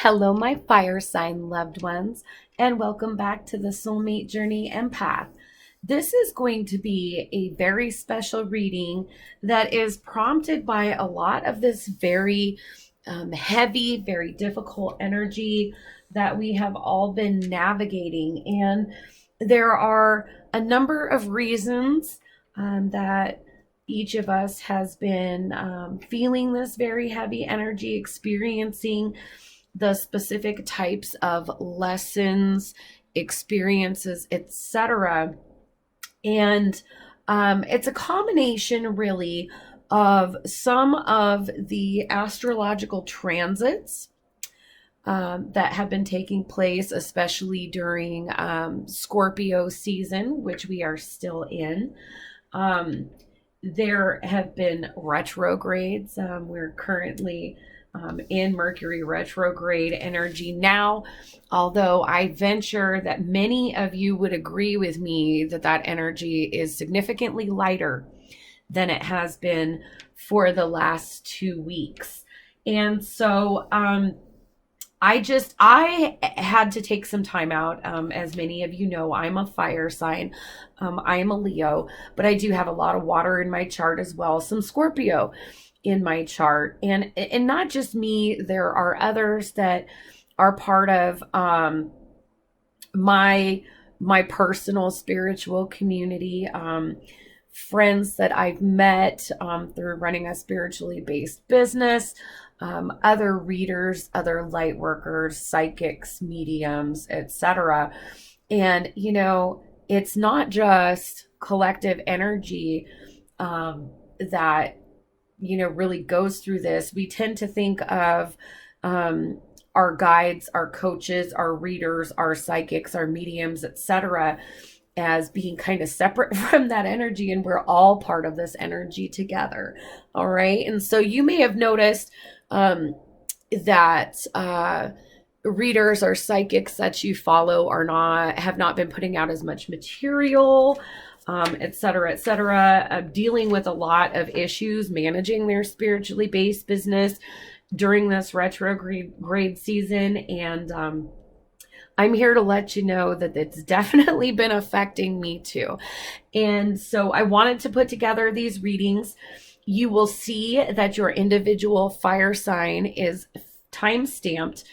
Hello, my fire sign loved ones, and welcome back to the Soulmate Journey Empath. This is going to be a very special reading that is prompted by a lot of this very heavy, very difficult energy that we have all been navigating. And there are a number of reasons that each of us has been feeling this very heavy energy, experiencing the specific types of lessons, experiences, etc. And it's a combination, really, of some of the astrological transits that have been taking place, especially during Scorpio season, which we are still in. There have been retrogrades. We're currently in Mercury retrograde energy now, although I venture that many of you would agree with me that that energy is significantly lighter than it has been for the last 2 weeks. And so I had to take some time out. As many of you know, I'm a fire sign. I am a Leo, but I do have a lot of water in my chart as well, some Scorpio in my chart, and not just me. There are others that are part of my personal spiritual community, friends that I've met through running a spiritually based business, other readers, other light workers, psychics, mediums, etc. And it's not just collective energy that really goes through this. We tend to think of our guides, our coaches, our readers, our psychics, our mediums, etc., as being kind of separate from that energy, and we're all part of this energy together. All right. And so you may have noticed that readers or psychics that you follow have not been putting out as much material, et cetera, dealing with a lot of issues, managing their spiritually based business during this retrograde season. And I'm here to let you know that it's definitely been affecting me too. And so I wanted to put together these readings. You will see that your individual fire sign is time-stamped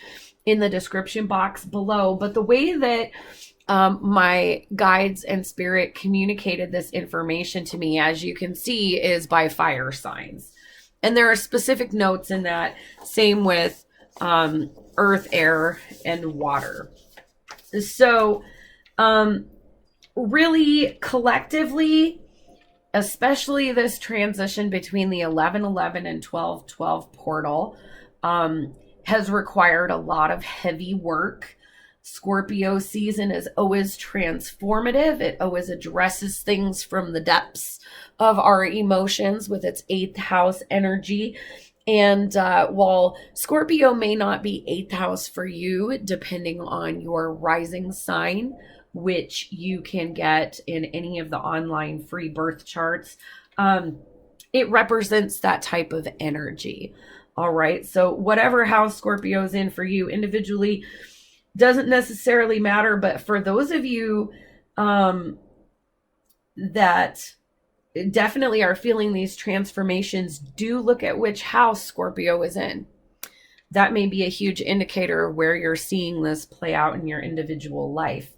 in the description box below. But the way that my guides and spirit communicated this information to me, as you can see, is by fire signs. And there are specific notes in that, same with earth, air, and water. So really collectively, especially this transition between the 11-11 and 12-12 portal has required a lot of heavy work. Scorpio season is always transformative. It always addresses things from the depths of our emotions with its 8th house energy. And while Scorpio may not be 8th house for you, depending on your rising sign, which you can get in any of the online free birth charts, it represents that type of energy. All right. So whatever house Scorpio is in for you individually doesn't necessarily matter. But for those of you that definitely are feeling these transformations, do look at which house Scorpio is in. That may be a huge indicator of where you're seeing this play out in your individual life.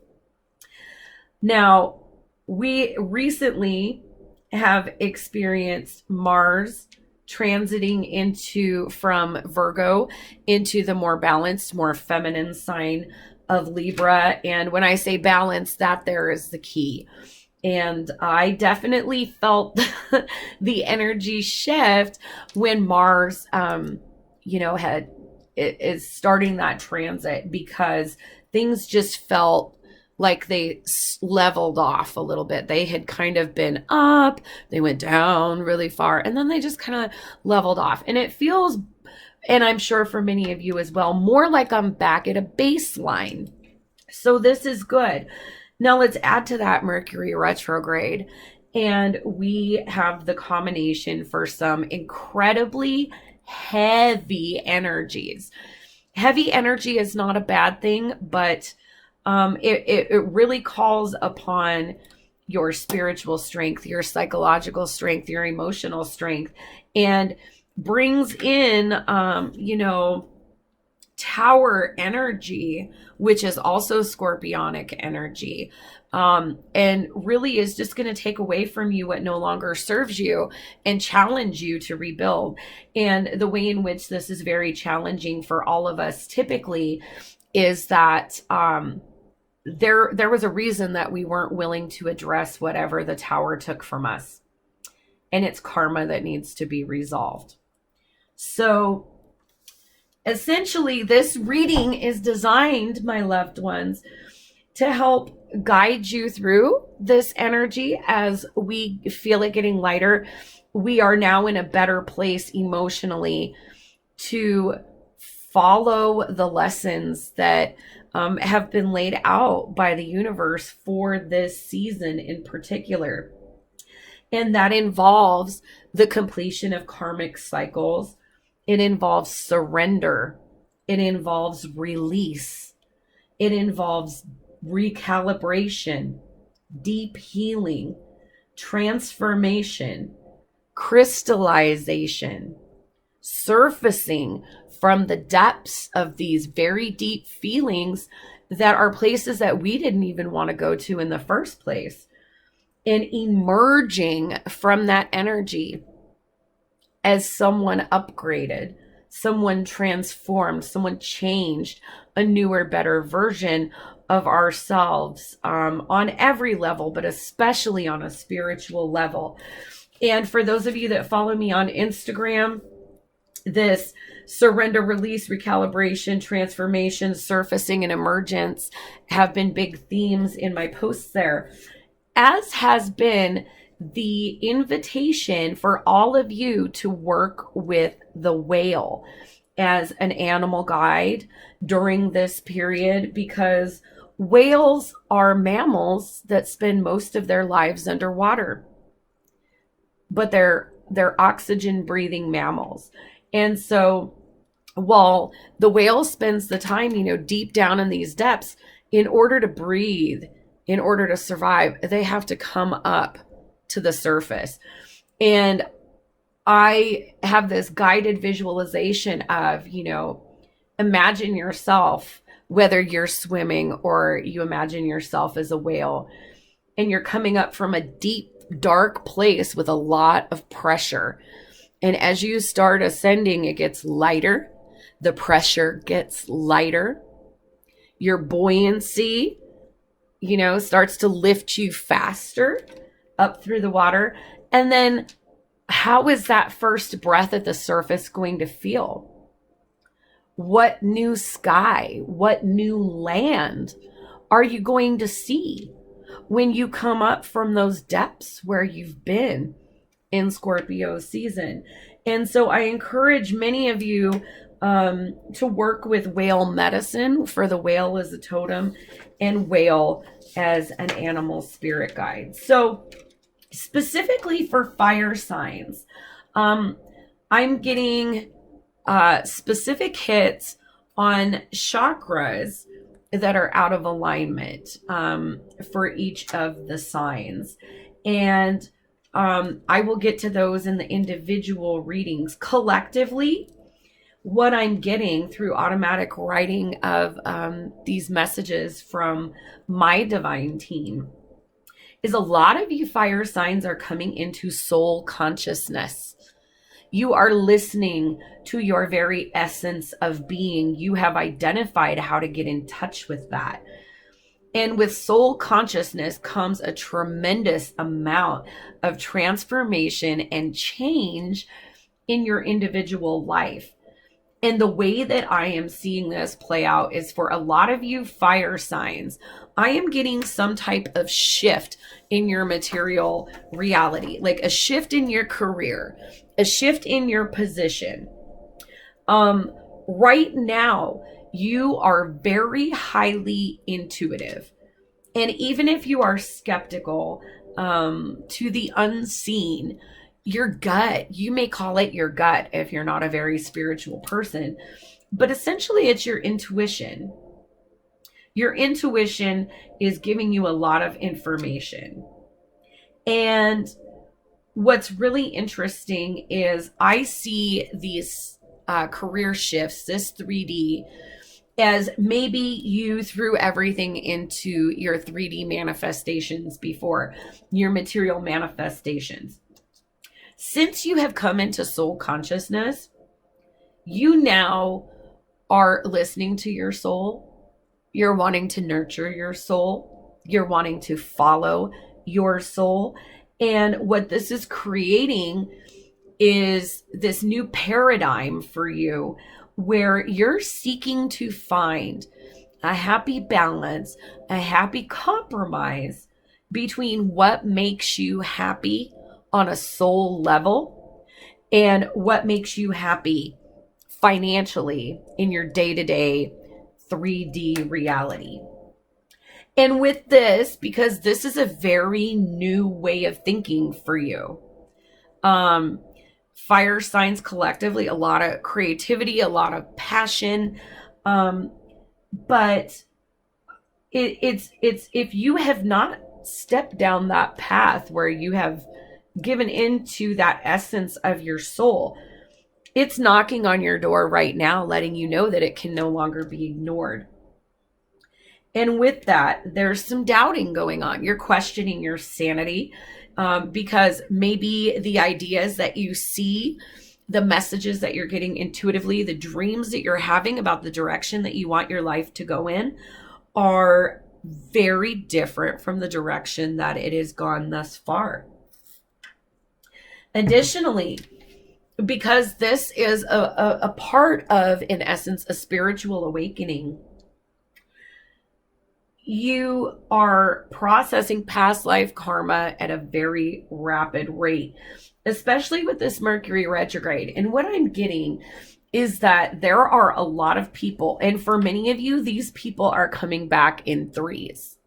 Now, we recently have experienced Mars transiting from Virgo into the more balanced, more feminine sign of Libra. And when I say balance, that there is the key. And I definitely felt the energy shift when Mars, is starting that transit, because things just felt like they leveled off a little bit. They had kind of been up, they went down really far, and then they just kind of leveled off. And it feels, and I'm sure for many of you as well, more like I'm back at a baseline. So this is good. Now let's add to that Mercury retrograde, and we have the combination for some incredibly heavy energies. Heavy energy is not a bad thing, but it really calls upon your spiritual strength, your psychological strength, your emotional strength, and brings in, tower energy, which is also scorpionic energy, and really is just going to take away from you what no longer serves you and challenge you to rebuild. And the way in which this is very challenging for all of us typically is that there was a reason that we weren't willing to address whatever the tower took from us, and it's karma that needs to be resolved. So essentially, this reading is designed, my loved ones, to help guide you through this energy as we feel it getting lighter. We are now in a better place emotionally to follow the lessons that have been laid out by the universe for this season in particular. And that involves the completion of karmic cycles. It involves surrender. It involves release. It involves recalibration, deep healing, transformation, crystallization, surfacing from the depths of these very deep feelings that are places that we didn't even want to go to in the first place, and emerging from that energy as someone upgraded, someone transformed, someone changed, a newer, better version of ourselves, on every level, but especially on a spiritual level. And for those of you that follow me on Instagram, this surrender, release, recalibration, transformation, surfacing, and emergence have been big themes in my posts there, as has been the invitation for all of you to work with the whale as an animal guide during this period, because whales are mammals that spend most of their lives underwater, but they're oxygen breathing mammals. And so while the whale spends the time, deep down in these depths, in order to breathe, in order to survive, they have to come up to the surface. And I have this guided visualization of, imagine yourself, whether you're swimming or you imagine yourself as a whale, and you're coming up from a deep, dark place with a lot of pressure. And as you start ascending, it gets lighter. The pressure gets lighter. Your buoyancy, starts to lift you faster up through the water. And then how is that first breath at the surface going to feel? What new sky, what new land are you going to see when you come up from those depths where you've been in Scorpio season? And so I encourage many of you to work with whale medicine, for the whale as a totem and whale as an animal spirit guide. So specifically for fire signs, I'm getting specific hits on chakras that are out of alignment for each of the signs. And I will get to those in the individual readings. Collectively, what I'm getting through automatic writing of these messages from my divine team is a lot of you fire signs are coming into soul consciousness. You are listening to your very essence of being. You have identified how to get in touch with that. And with soul consciousness comes a tremendous amount of transformation and change in your individual life. And the way that I am seeing this play out is for a lot of you fire signs, I am getting some type of shift in your material reality, like a shift in your career, a shift in your position. Right now, you are very highly intuitive. And even if you are skeptical to the unseen, your gut. You may call it your gut if you're not a very spiritual person, but essentially it's your intuition. Your intuition is giving you a lot of information. And what's really interesting is I see these career shifts, this 3D, as maybe you threw everything into your 3D manifestations before, your material manifestations. Since you have come into soul consciousness, you now are listening to your soul. You're wanting to nurture your soul. You're wanting to follow your soul. And what this is creating is this new paradigm for you where you're seeking to find a happy balance, a happy compromise between what makes you happy on a soul level and what makes you happy financially in your day-to-day 3D reality. And with this, because this is a very new way of thinking for you, fire signs collectively, a lot of creativity, a lot of passion, but it's if you have not stepped down that path where you have given into that essence of your soul, it's knocking on your door right now, letting you know that it can no longer be ignored. And with that, there's some doubting going on. You're questioning your sanity because maybe the ideas that you see, the messages that you're getting intuitively, the dreams that you're having about the direction that you want your life to go in are very different from the direction that it has gone thus far. Additionally, because this is a part of, in essence, a spiritual awakening, you are processing past life karma at a very rapid rate, especially with this Mercury retrograde. And what I'm getting is that there are a lot of people, and for many of you, these people are coming back in threes.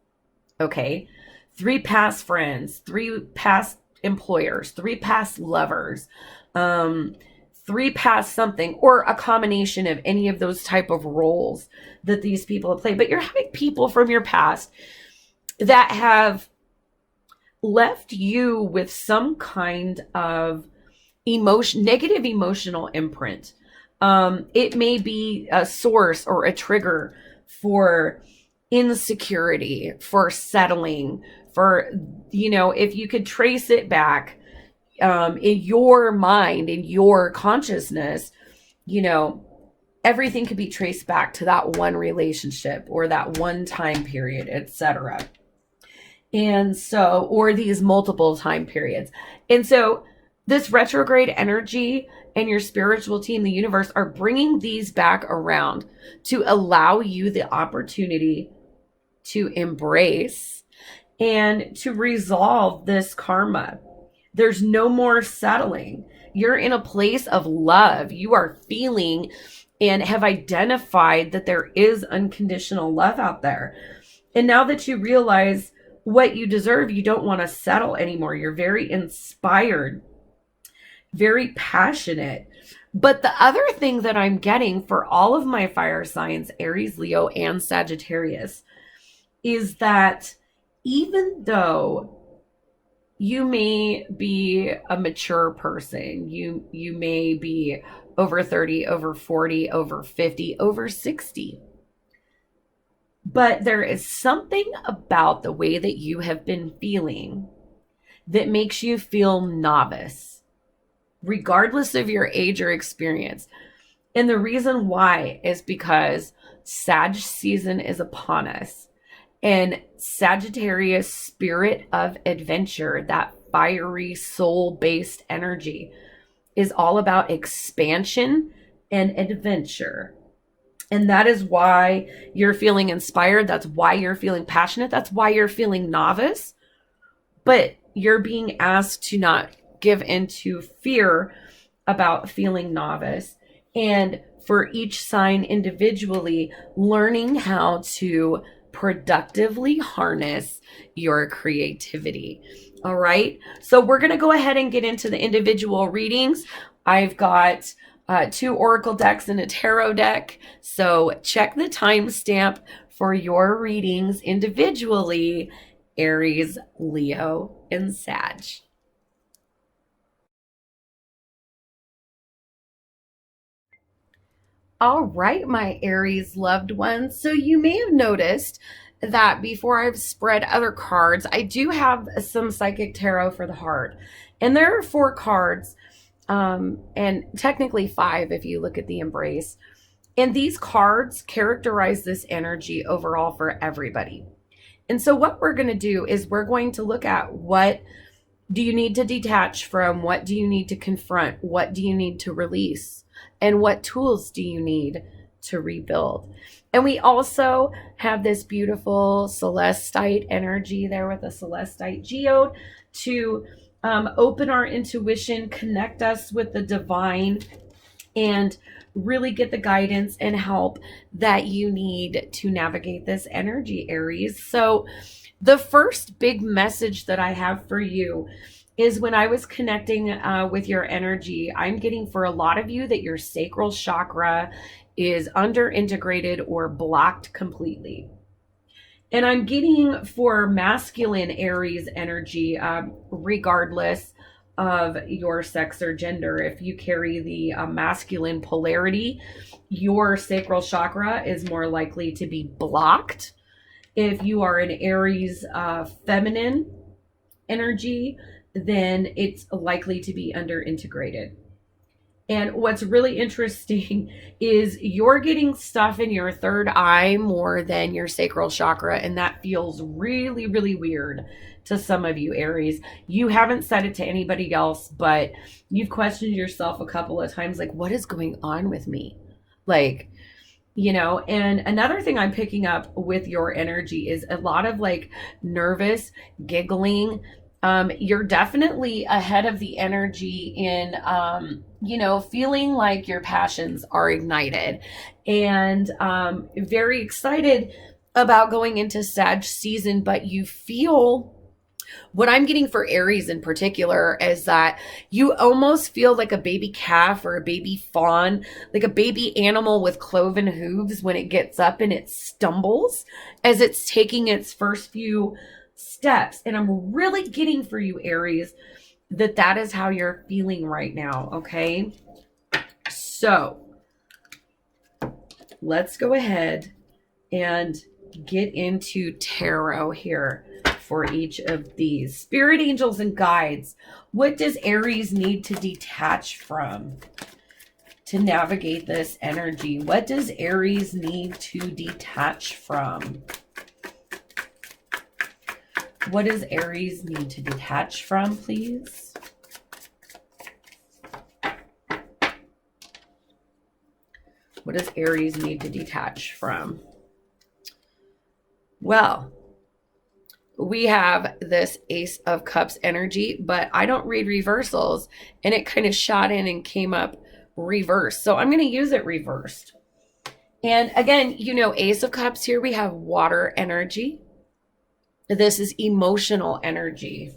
Okay? 3 past friends, 3 past employers, 3 past lovers, 3 past something, or a combination of any of those type of roles that these people have played. But you're having people from your past that have left you with some kind of negative emotional imprint. It may be a source or a trigger for insecurity, for settling, for, if you could trace it back, in your mind, in your consciousness, everything could be traced back to that one relationship or that one time period, etc. And so, or these multiple time periods. And so this retrograde energy and your spiritual team, the universe, are bringing these back around to allow you the opportunity to embrace and to resolve this karma. There's no more settling. You're in a place of love. You are feeling and have identified that there is unconditional love out there. And now that you realize what you deserve, you don't want to settle anymore. You're very inspired, very passionate. But the other thing that I'm getting for all of my fire signs, Aries, Leo, and Sagittarius, is that even though you may be a mature person, you may be over 30, over 40, over 50, over 60. But there is something about the way that you have been feeling that makes you feel novice, regardless of your age or experience. And the reason why is because Sag season is upon us. And Sagittarius, spirit of adventure, that fiery soul-based energy, is all about expansion and adventure. And that is why you're feeling inspired. That's why you're feeling passionate. That's why you're feeling novice. But you're being asked to not give into fear about feeling novice. And for each sign individually, learning how to productively harness your creativity. All right. So we're going to go ahead and get into the individual readings. I've got 2 oracle decks and a tarot deck. So check the timestamp for your readings individually, Aries, Leo, and Sag. All right, my Aries loved ones. So you may have noticed that before I've spread other cards, I do have some psychic tarot for the heart. And there are 4 cards, and technically 5 if you look at the embrace. And these cards characterize this energy overall for everybody. And so what we're going to do is we're going to look at what do you need to detach from, what do you need to confront, what do you need to release, and what tools do you need to rebuild. And we also have this beautiful celestite energy there with a celestite geode to open our intuition, connect us with the divine, and really get the guidance and help that you need to navigate this energy, Aries. So the first big message that I have for you is when I was connecting with your energy, I'm getting for a lot of you that your sacral chakra is under integrated or blocked completely. And I'm getting for masculine Aries energy, regardless of your sex or gender. If you carry the masculine polarity, your sacral chakra is more likely to be blocked. If you are an Aries feminine energy, then it's likely to be under integrated. And what's really interesting is you're getting stuff in your third eye more than your sacral chakra. And that feels really, really weird to some of you, Aries. You haven't said it to anybody else, but you've questioned yourself a couple of times, like, what is going on with me? Like, you know, and another thing I'm picking up with your energy is a lot of like nervous giggling. You're definitely ahead of the energy in, you know, feeling like your passions are ignited and very excited about going into Sag season, but you feel what I'm getting for Aries in particular is that you almost feel like a baby calf or a baby fawn, like a baby animal with cloven hooves when it gets up and it stumbles as it's taking its first few steps. And I'm really getting for you, Aries, that is how you're feeling right now. Okay. So let's go ahead and get into tarot here for each of these. Spirit angels and guides. What does Aries need to detach from to navigate this energy? What does Aries need to detach from? What does Aries need to detach from, please? What does Aries need to detach from? Well, we have this Ace of Cups energy, but I don't read reversals, and it kind of shot in and came up reversed. So I'm going to use it reversed. And again, you know, Ace of Cups here, we have water energy. This is emotional energy.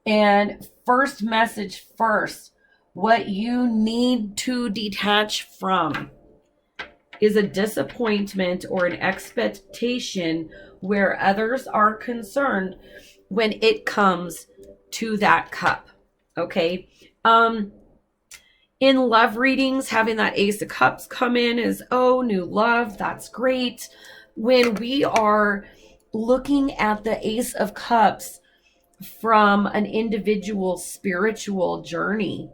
And first message first, what you need to detach from is a disappointment or an expectation where others are concerned when it comes to that cup. Okay. In love readings, having that Ace of Cups come in is, oh, new love. That's great. When we are looking at the Ace of Cups from an individual spiritual journey,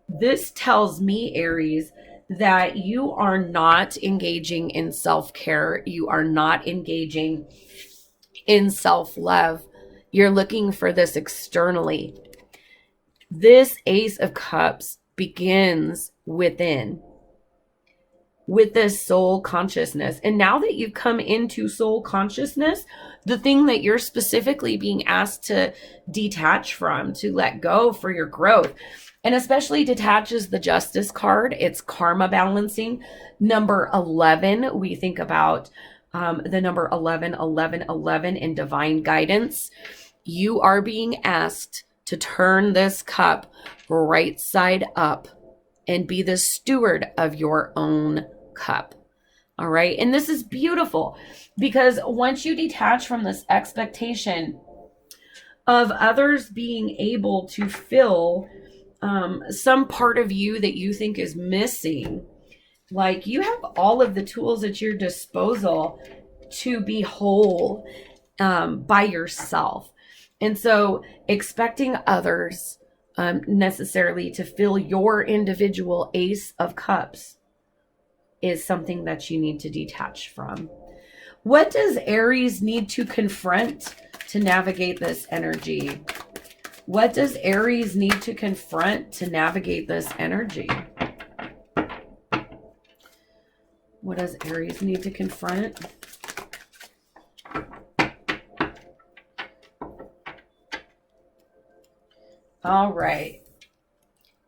this tells me, Aries, that you are not engaging in self-care. You are not engaging in self-love. You're looking for this externally. This Ace of Cups begins within, with this soul consciousness. And now that you've come into soul consciousness, the thing that you're specifically being asked to detach from, to let go for your growth, and especially detaches the Justice card. It's karma balancing. Number 11, we think about the number 11, 11, 11 in divine guidance. You are being asked to turn this cup right side up and be the steward of your own cup. All right. And this is beautiful because once you detach from this expectation of others being able to fill some part of you that you think is missing, like you have all of the tools at your disposal to be whole by yourself. And so expecting others necessarily to fill your individual ace of cups is something that you need to detach from. What does Aries need to confront to navigate this energy? What does Aries need to confront to navigate this energy? What does Aries need to confront? All right.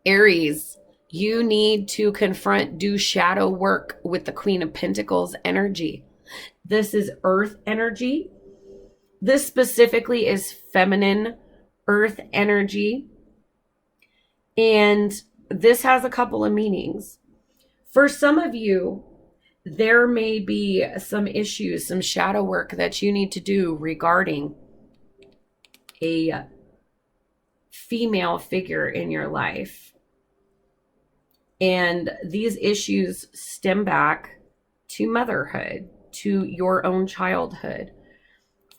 Aries, you need to confront, do shadow work with the Queen of Pentacles energy. This is earth energy. This specifically is feminine earth energy. And this has a couple of meanings. For some of you, there may be some issues, some shadow work that you need to do regarding a female figure in your life. And these issues stem back to motherhood, to your own childhood.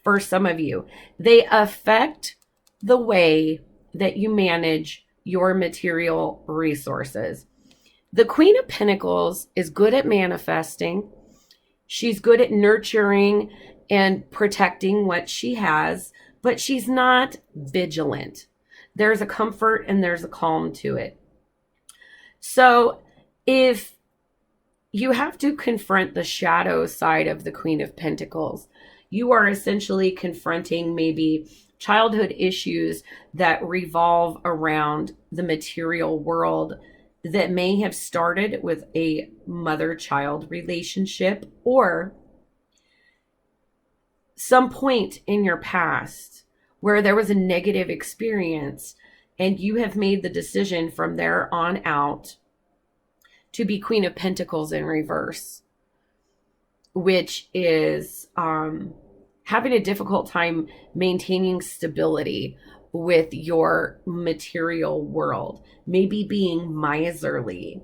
For some of you, they affect the way that you manage your material resources. The Queen of Pentacles is good at manifesting. She's good at nurturing and protecting what she has, but she's not vigilant. There's a comfort and there's a calm to it. So if you have to confront the shadow side of the Queen of Pentacles, you are essentially confronting maybe childhood issues that revolve around the material world that may have started with a mother-child relationship or some point in your past where there was a negative experience and you have made the decision from there on out to be Queen of Pentacles in reverse, which is having a difficult time maintaining stability with your material world, maybe being miserly,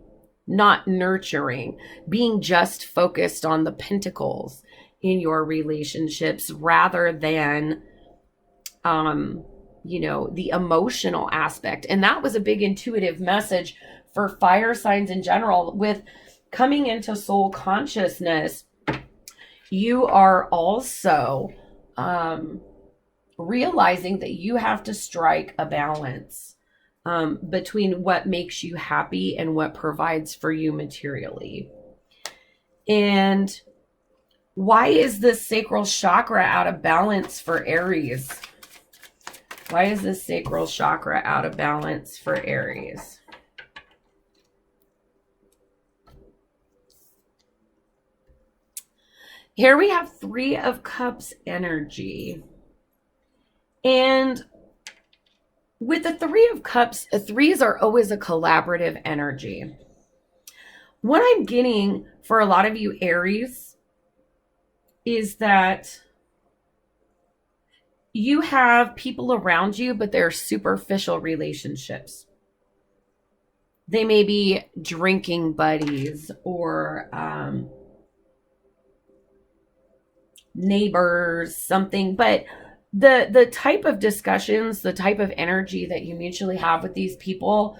not nurturing, being just focused on the pentacles in your relationships rather than the emotional aspect. And that was a big intuitive message for fire signs in general. With coming into soul consciousness, you are also realizing that you have to strike a balance between what makes you happy and what provides for you materially. And why is this sacral chakra out of balance for Aries? Why is this sacral chakra out of balance for Aries? Here we have Three of Cups energy. And with the Three of Cups, threes are always a collaborative energy. What I'm getting for a lot of you Aries is that you have people around you, but they're superficial relationships. They may be drinking buddies or neighbors, something, but the type of discussions, the type of energy that you mutually have with these people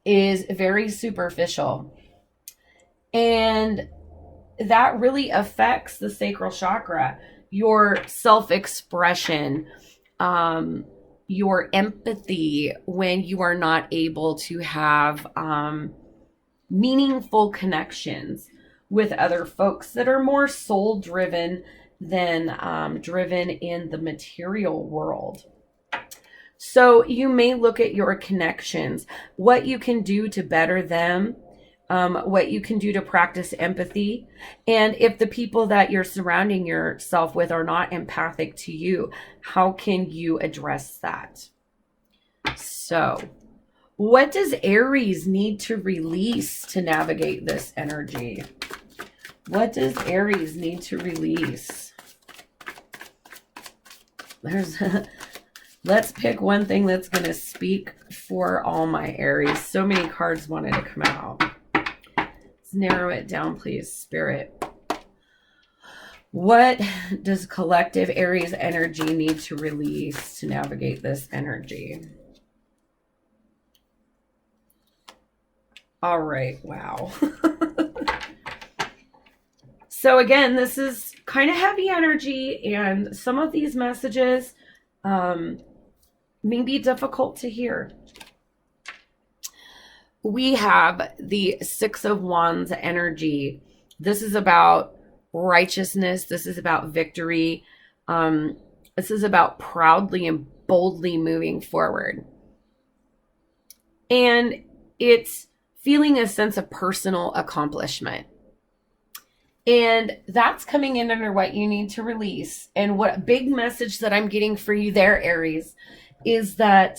is very superficial. And that really affects the sacral chakra, your self-expression, your empathy when you are not able to have meaningful connections with other folks that are more soul-driven than driven in the material world. So you may look at your connections, what you can do to better them, what you can do to practice empathy. And if the people that you're surrounding yourself with are not empathic to you, how can you address that? So, what does Aries need to release to navigate this energy? What does Aries need to release? Let's pick one thing that's going to speak for all my Aries. So many cards wanted to come out. Let's narrow it down, please, Spirit. What does collective Aries energy need to release to navigate this energy? All right, wow. So again, this is kind of heavy energy, and some of these messages may be difficult to hear. We have the Six of Wands energy. This is about righteousness. This is about victory. This is about proudly and boldly moving forward. And it's feeling a sense of personal accomplishment. And that's coming in under what you need to release. And what big message that I'm getting for you there, Aries, is that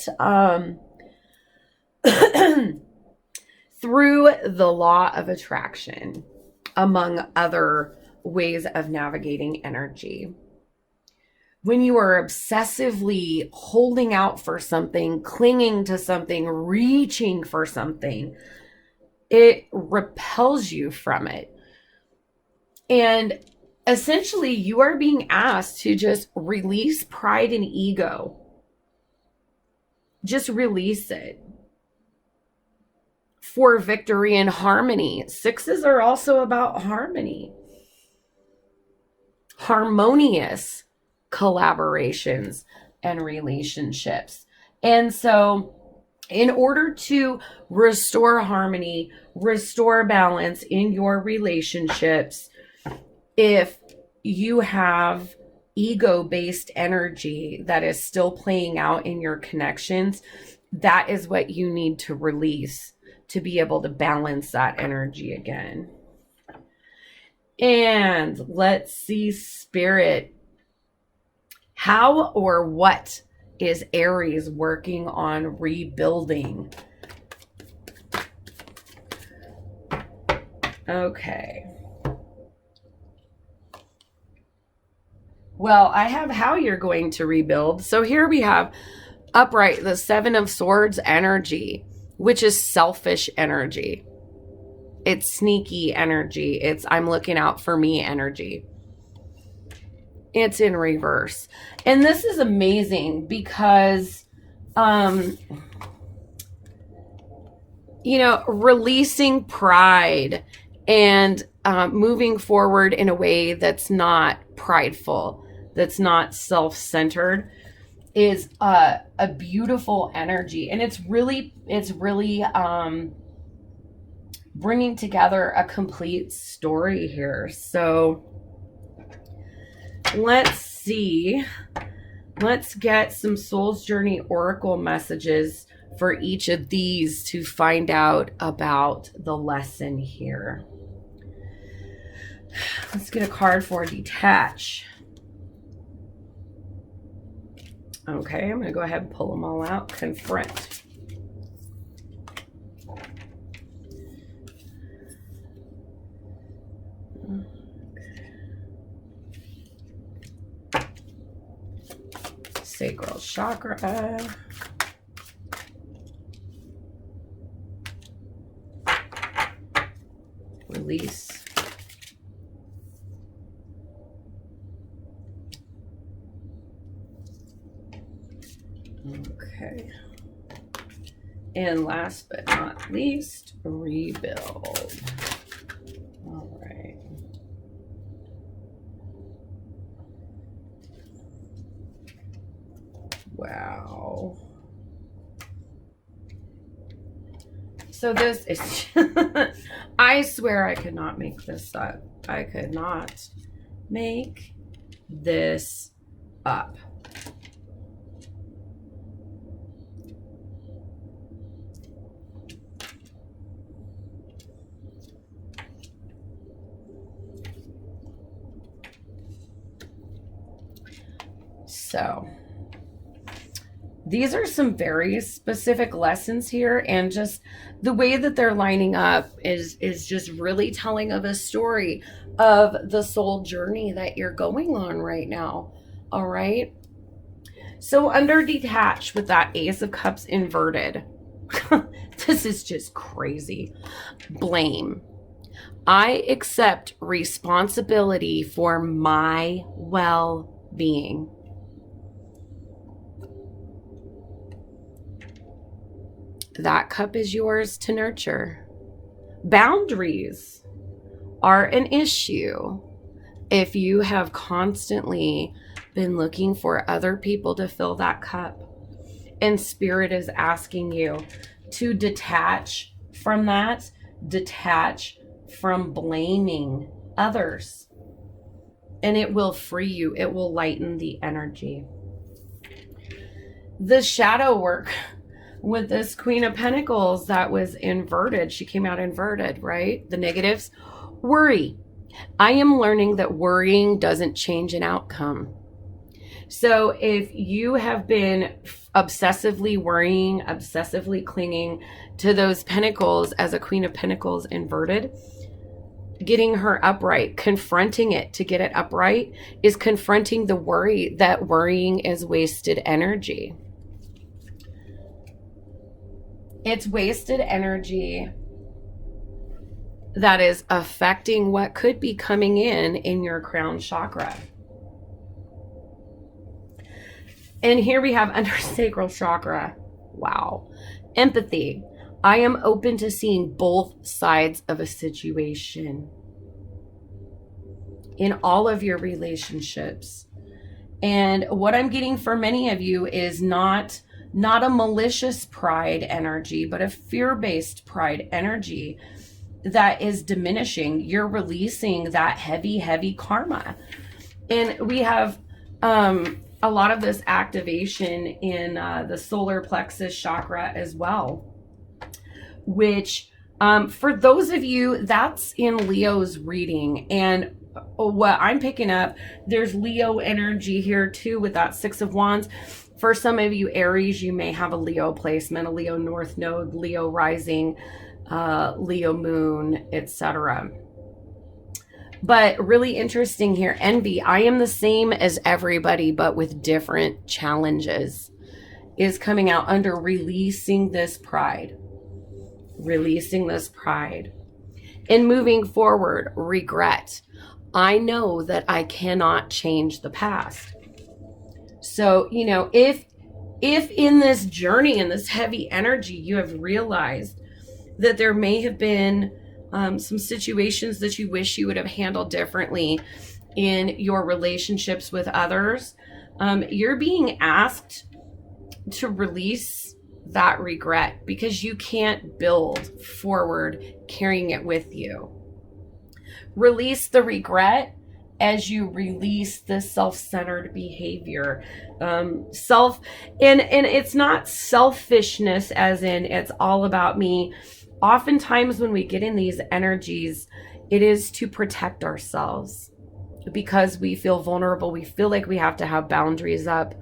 through the law of attraction, among other ways of navigating energy, when you are obsessively holding out for something, clinging to something, reaching for something, it repels you from it. And essentially, you are being asked to just release pride and ego. Just release it for victory and harmony. Sixes are also about harmony. Harmonious collaborations and relationships. And so, in order to restore harmony, restore balance in your relationships, if you have ego-based energy that is still playing out in your connections, that is what you need to release to be able to balance that energy again. And let's see, Spirit. How or what is Aries working on rebuilding? Okay. Well, I have how you're going to rebuild. So here we have upright, the Seven of Swords energy, which is selfish energy. It's sneaky energy. It's I'm looking out for me energy. It's in reverse. And this is amazing because, releasing pride and moving forward in a way that's not prideful, that's not self-centered, is a beautiful energy. And it's really bringing together a complete story here. So let's see. Let's get some Soul's Journey Oracle messages for each of these to find out about the lesson here. Let's get a card for detach. Okay, I'm going to go ahead and pull them all out. Confront. Sacral chakra. Release. Okay. And last but not least, rebuild. All right. Wow. So this is, I swear I could not make this up. I could not make this up. So these are some very specific lessons here, and just the way that they're lining up is just really telling of a story of the soul journey that you're going on right now. All right. So under detached with that Ace of Cups inverted, this is just crazy. Blame. I accept responsibility for my well-being. That cup is yours to nurture. Boundaries are an issue if you have constantly been looking for other people to fill that cup. And Spirit is asking you to detach from that, detach from blaming others. And it will free you. It will lighten the energy. The shadow work with this Queen of Pentacles that was inverted. She came out inverted, right? The negatives. Worry. I am learning that worrying doesn't change an outcome. So if you have been obsessively worrying, obsessively clinging to those pentacles as a Queen of Pentacles inverted, getting her upright, confronting it to get it upright is confronting the worry that worrying is wasted energy. It's wasted energy that is affecting what could be coming in your crown chakra. And here we have under sacral chakra. Wow. Empathy. I am open to seeing both sides of a situation in all of your relationships. And what I'm getting for many of you is not a malicious pride energy, but a fear-based pride energy that is diminishing. You're releasing that heavy karma. And we have a lot of this activation in the solar plexus chakra as well, which for those of you, that's in Leo's reading. And what I'm picking up, there's Leo energy here too with that Six of Wands. For some of you Aries, you may have a Leo placement, a Leo North Node, Leo rising, Leo moon, etc. But really interesting here, envy. I am the same as everybody, but with different challenges, is coming out under releasing this pride. Releasing this pride. And moving forward, regret. I know that I cannot change the past. So, you know, if in this journey, in this heavy energy, you have realized that there may have been some situations that you wish you would have handled differently in your relationships with others, you're being asked to release that regret because you can't build forward carrying it with you. Release the regret as you release the self-centered behavior. And it's not selfishness as in it's all about me. Oftentimes when we get in these energies, it is to protect ourselves because we feel vulnerable. We feel like we have to have boundaries up.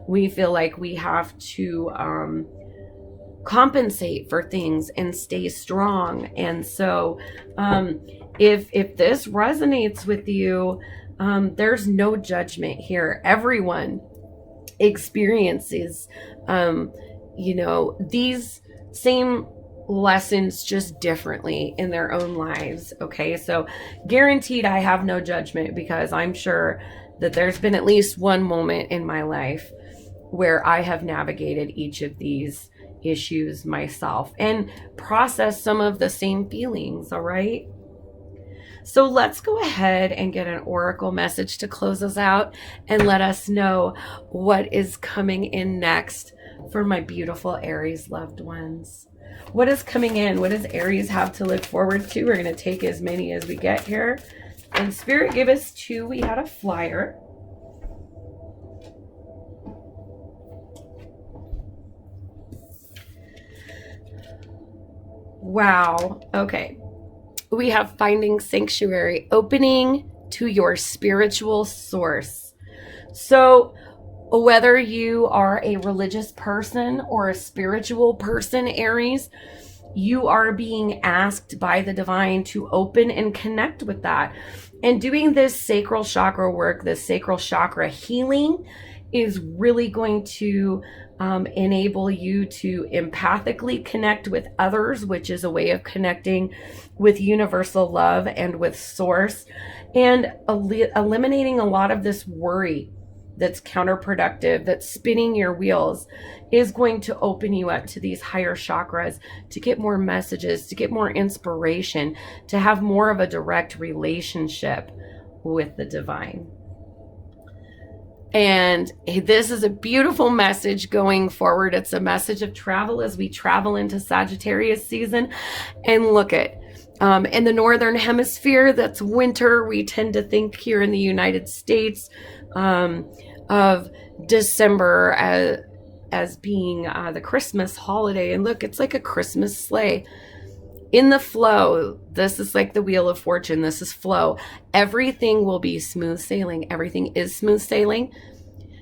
We feel like we have to compensate for things and stay strong. And so if this resonates with you, there's no judgment here. Everyone experiences, these same lessons just differently in their own lives. Okay, so guaranteed I have no judgment because I'm sure that there's been at least one moment in my life where I have navigated each of these issues myself and processed some of the same feelings. All right, so let's go ahead and get an oracle message to close us out and let us know what is coming in next for my beautiful Aries loved ones. What is coming in? What does Aries have to look forward to? We're going to take as many as we get here. And Spirit, give us two. We had a flyer. Wow. Okay. We have finding sanctuary, opening to your spiritual source. So Whether you are a religious person or a spiritual person, Aries, you are being asked by the divine to open and connect with that. And doing this sacral chakra work, this sacral chakra healing, is really going to enable you to empathically connect with others, which is a way of connecting with universal love and with source, and eliminating a lot of this worry that's counterproductive, that's spinning your wheels, is going to open you up to these higher chakras, to get more messages, to get more inspiration, to have more of a direct relationship with the divine. And this is a beautiful message going forward. It's a message of travel as we travel into Sagittarius season. And look at in the northern hemisphere, that's winter. We tend to think here in the United States of December as being the Christmas holiday. And look, it's like a Christmas sleigh. In the flow, this is like the Wheel of Fortune. This is flow. Everything will be smooth sailing. Everything is smooth sailing.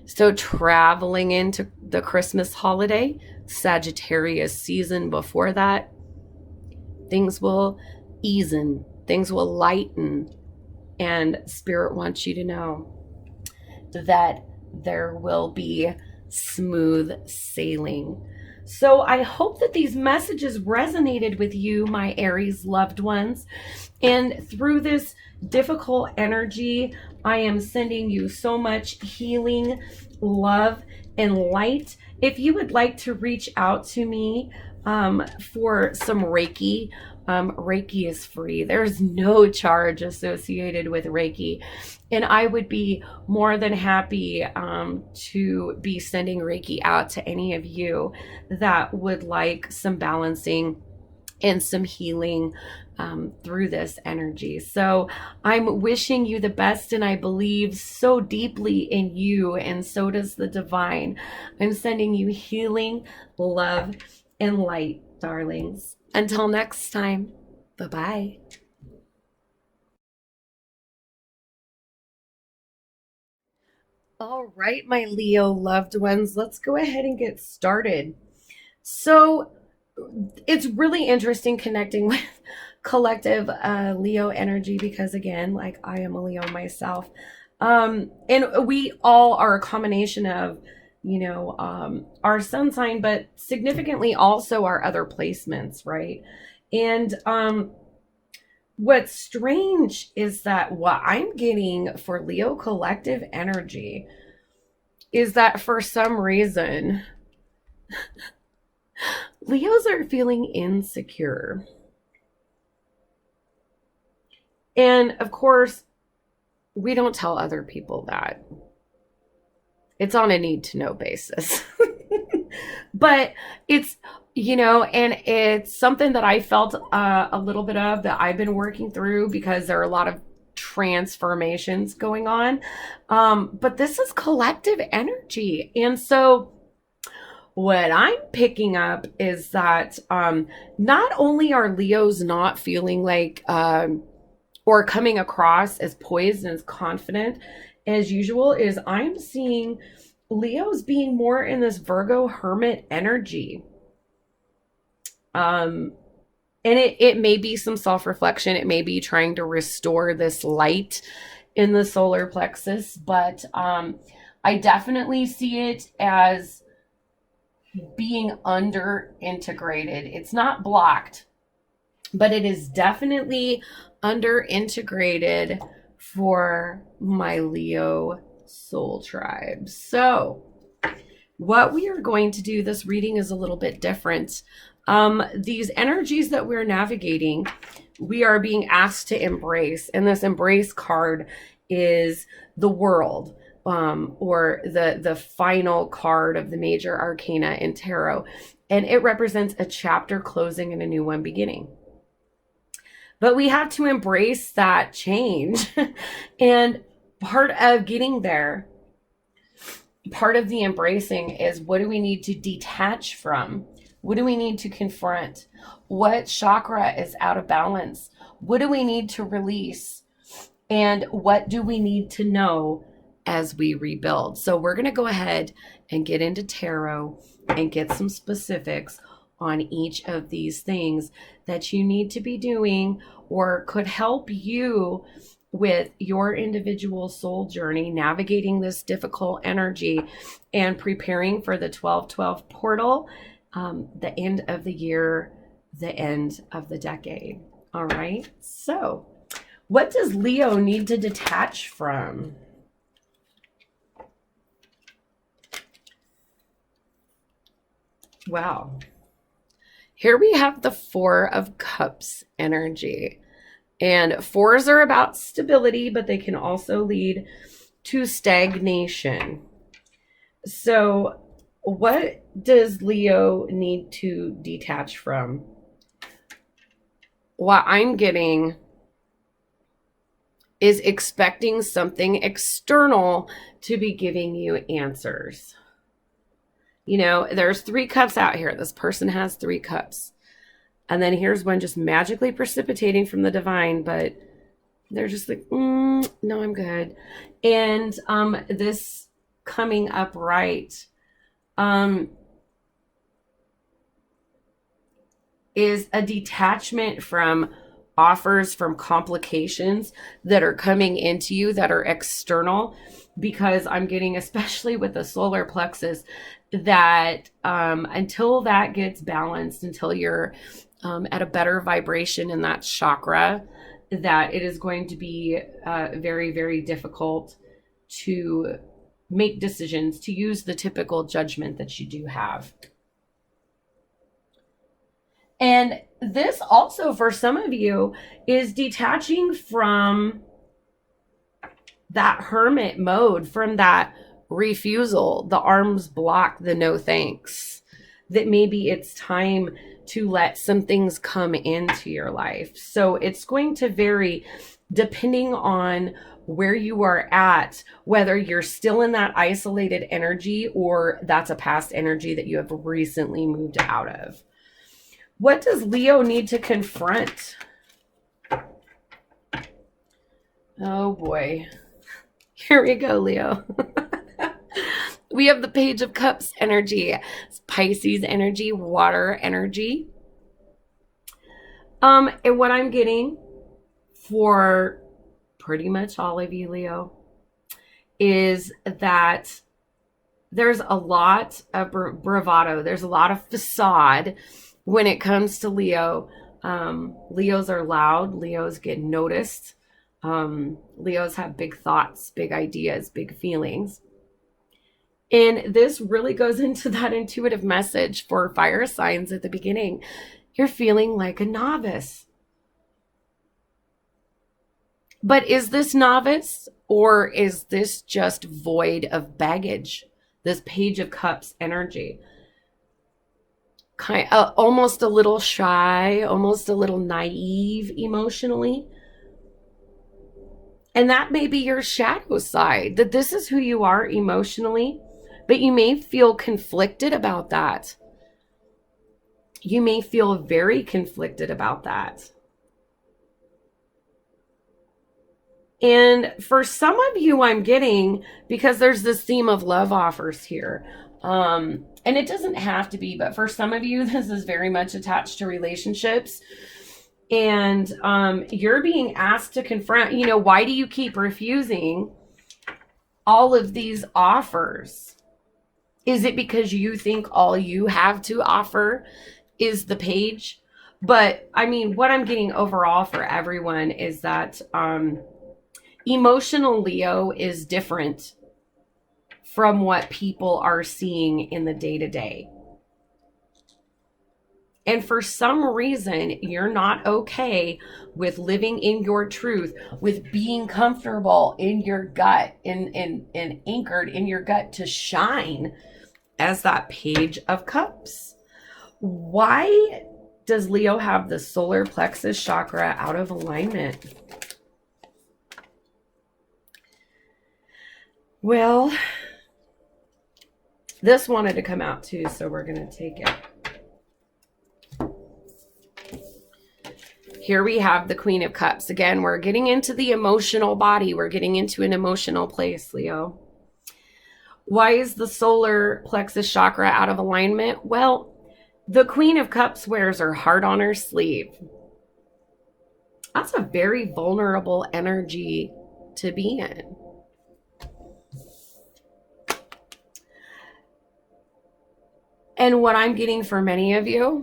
So traveling into the Christmas holiday, Sagittarius season before that, things will easen, things will lighten, and Spirit wants you to know that there will be smooth sailing. So I hope that these messages resonated with you, my Aries loved ones. And through this difficult energy, I am sending you so much healing, love, and light. If you would like to reach out to me for some Reiki, Reiki is free. There's no charge associated with Reiki. And I would be more than happy to be sending Reiki out to any of you that would like some balancing and some healing through this energy. So I'm wishing you the best, and I believe so deeply in you, and so does the divine. I'm sending you healing, love, and light, darlings. Until next time, bye-bye. All right, my Leo loved ones, let's go ahead and get started. So it's really interesting connecting with collective Leo energy because, again, like, I am a Leo myself. And we all are a combination of, our sun sign, but significantly also our other placements, right? And what's strange is that what I'm getting for Leo collective energy is that for some reason, Leos are feeling insecure. And of course, we don't tell other people that. It's on a need to know basis. But it's, and it's something that I felt a little bit of, that I've been working through, because there are a lot of transformations going on. But this is collective energy. And so what I'm picking up is that not only are Leos not feeling like or coming across as poised and as confident as usual, is I'm seeing Leos being more in this Virgo hermit energy. And it may be some self-reflection. It may be trying to restore this light in the solar plexus, but I definitely see it as being under integrated. It's not blocked, but it is definitely under integrated for my Leo soul tribe. So what we are going to do, this reading is a little bit different. These energies that we're navigating, we are being asked to embrace. And this embrace card is the World, or the final card of the major arcana in tarot. And it represents a chapter closing and a new one beginning. But we have to embrace that change. And part of getting there, part of the embracing is, what do we need to detach from? What do we need to confront? What chakra is out of balance? What do we need to release? And what do we need to know as we rebuild. So we're going to go ahead and get into tarot and get some specifics on each of these things that you need to be doing or could help you with your individual soul journey, navigating this difficult energy and preparing for the 12/12 portal, the end of the year, the end of the decade. All right. So what does Leo need to detach from? Wow. Here we have the Four of Cups energy. And fours are about stability, but they can also lead to stagnation. So what does Leo need to detach from? What I'm getting is expecting something external to be giving you answers. You know, there's 3 cups out here. This person has 3 cups. And then here's one just magically precipitating from the divine, but they're just like, no, I'm good. And this coming up right is a detachment from offers, from complications that are coming into you that are external, because I'm getting, especially with the solar plexus, that until that gets balanced, until you're at a better vibration in that chakra, that it is going to be very, very difficult to make decisions, to use the typical judgment that you do have. And this also, for some of you, is detaching from that hermit mode, from that refusal, the arms block, the no thanks, that maybe it's time to let some things come into your life. So it's going to vary depending on where you are at, whether you're still in that isolated energy or that's a past energy that you have recently moved out of. What does Leo need to confront? Oh boy. Here we go, Leo. We have the Page of Cups energy. It's Pisces energy, water energy. And what I'm getting for pretty much all of you, Leo, is that there's a lot of bravado. There's a lot of facade when it comes to Leo. Leos are loud. Leos get noticed. Leos have big thoughts, big ideas, big feelings. And this really goes into that intuitive message for fire signs at the beginning. You're feeling like a novice. But is this novice, or is this just void of baggage? This Page of Cups energy. Almost a little shy, almost a little naive emotionally. And that may be your shadow side, that this is who you are emotionally, but you may feel conflicted about that. You may feel very conflicted about that. And for some of you, I'm getting, because there's this theme of love offers here, and it doesn't have to be, but for some of you, this is very much attached to relationships. And you're being asked to confront, you know, why do you keep refusing all of these offers? Is it because you think all you have to offer is the page? But I mean, what I'm getting overall for everyone is that emotional Leo is different from what people are seeing in the day-to-day. And for some reason, you're not okay with living in your truth, with being comfortable in your gut and anchored in your gut to shine as that Page of Cups. Why does Leo have the solar plexus chakra out of alignment? Well, this wanted to come out too, so we're going to take it. Here we have the Queen of Cups. Again, we're getting into the emotional body. We're getting into an emotional place, Leo. Why is the solar plexus chakra out of alignment? Well, the Queen of Cups wears her heart on her sleeve. That's a very vulnerable energy to be in. And what I'm getting for many of you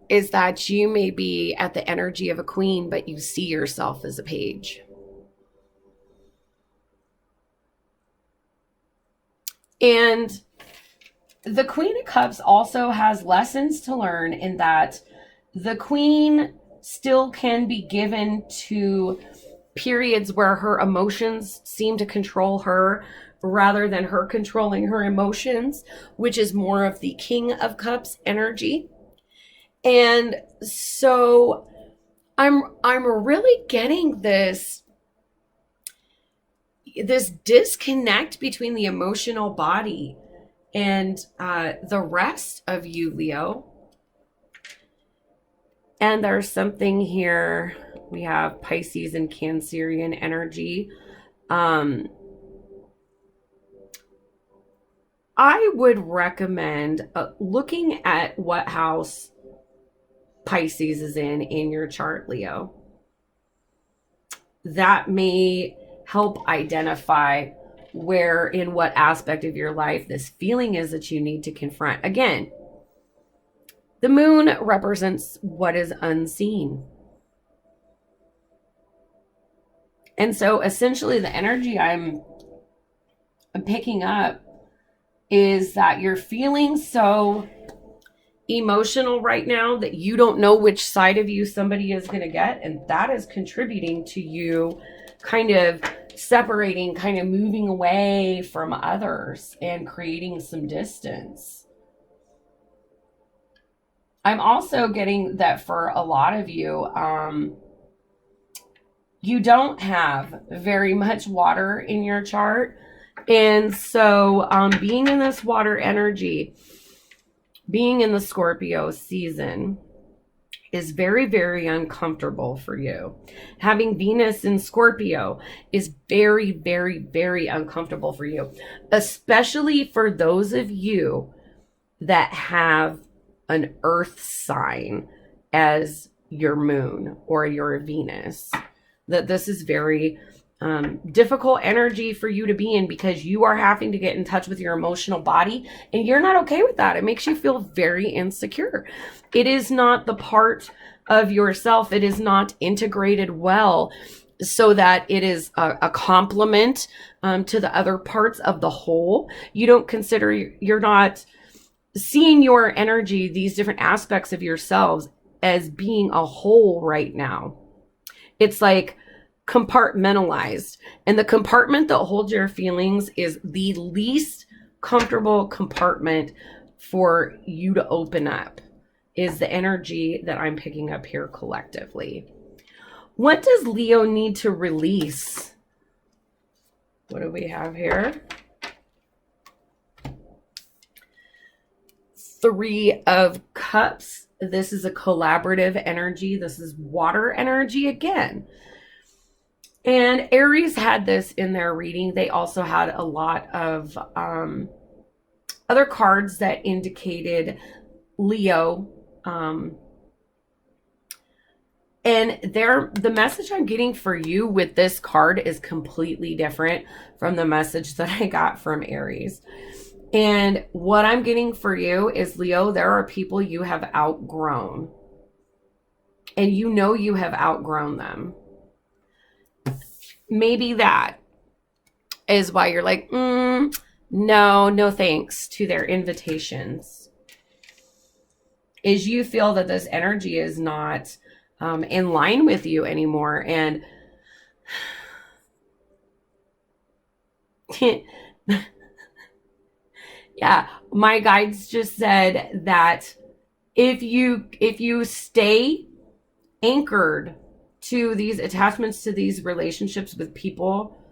is that you may be at the energy of a queen, but you see yourself as a page. And the Queen of Cups also has lessons to learn in that the queen still can be given to periods where her emotions seem to control her rather than her controlling her emotions, which is more of the King of Cups energy. And so I'm really getting this disconnect between the emotional body and the rest of you, Leo. And there's something here. We have Pisces and Cancerian energy. I would recommend looking at what house Pisces is in your chart, Leo. That may help identify where, in what aspect of your life this feeling is that you need to confront. Again, the moon represents what is unseen. And so essentially the energy I'm picking up is that you're feeling so emotional right now that you don't know which side of you somebody is going to get. And that is contributing to you kind of separating, kind of moving away from others and creating some distance. I'm also getting that for a lot of you, you don't have very much water in your chart. And so being in this water energy, being in the Scorpio season is very, very uncomfortable for you. Having Venus in Scorpio is very, very, very uncomfortable for you, especially for those of you that have an earth sign as your moon or your Venus. That this is very difficult energy for you to be in because you are having to get in touch with your emotional body and you're not okay with that. It makes you feel very insecure. It is not the part of yourself. It is not integrated well so that it is a complement to the other parts of the whole. You don't consider, you're not seeing your energy, these different aspects of yourselves as being a whole right now. It's like compartmentalized, and the compartment that holds your feelings is the least comfortable compartment for you to open up, is the energy that I'm picking up here collectively. What does Leo need to release? What do we have here? Three of Cups. This is a collaborative energy. This is water energy again. And Aries had this in their reading. They also had a lot of other cards that indicated Leo. And the message I'm getting for you with this card is completely different from the message that I got from Aries. And what I'm getting for you is, Leo, there are people you have outgrown. And you know you have outgrown them. Maybe that is why you're like, no thanks to their invitations. Is you feel that this energy is not in line with you anymore. And yeah, my guides just said that if you stay anchored to these attachments, to these relationships with people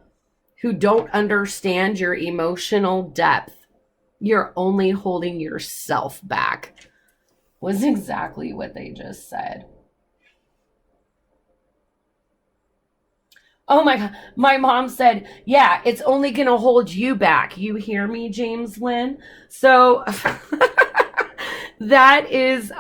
who don't understand your emotional depth, you're only holding yourself back, was exactly what they just said. Oh my God. My mom said, yeah, it's only going to hold you back. You hear me, James Lynn? So that is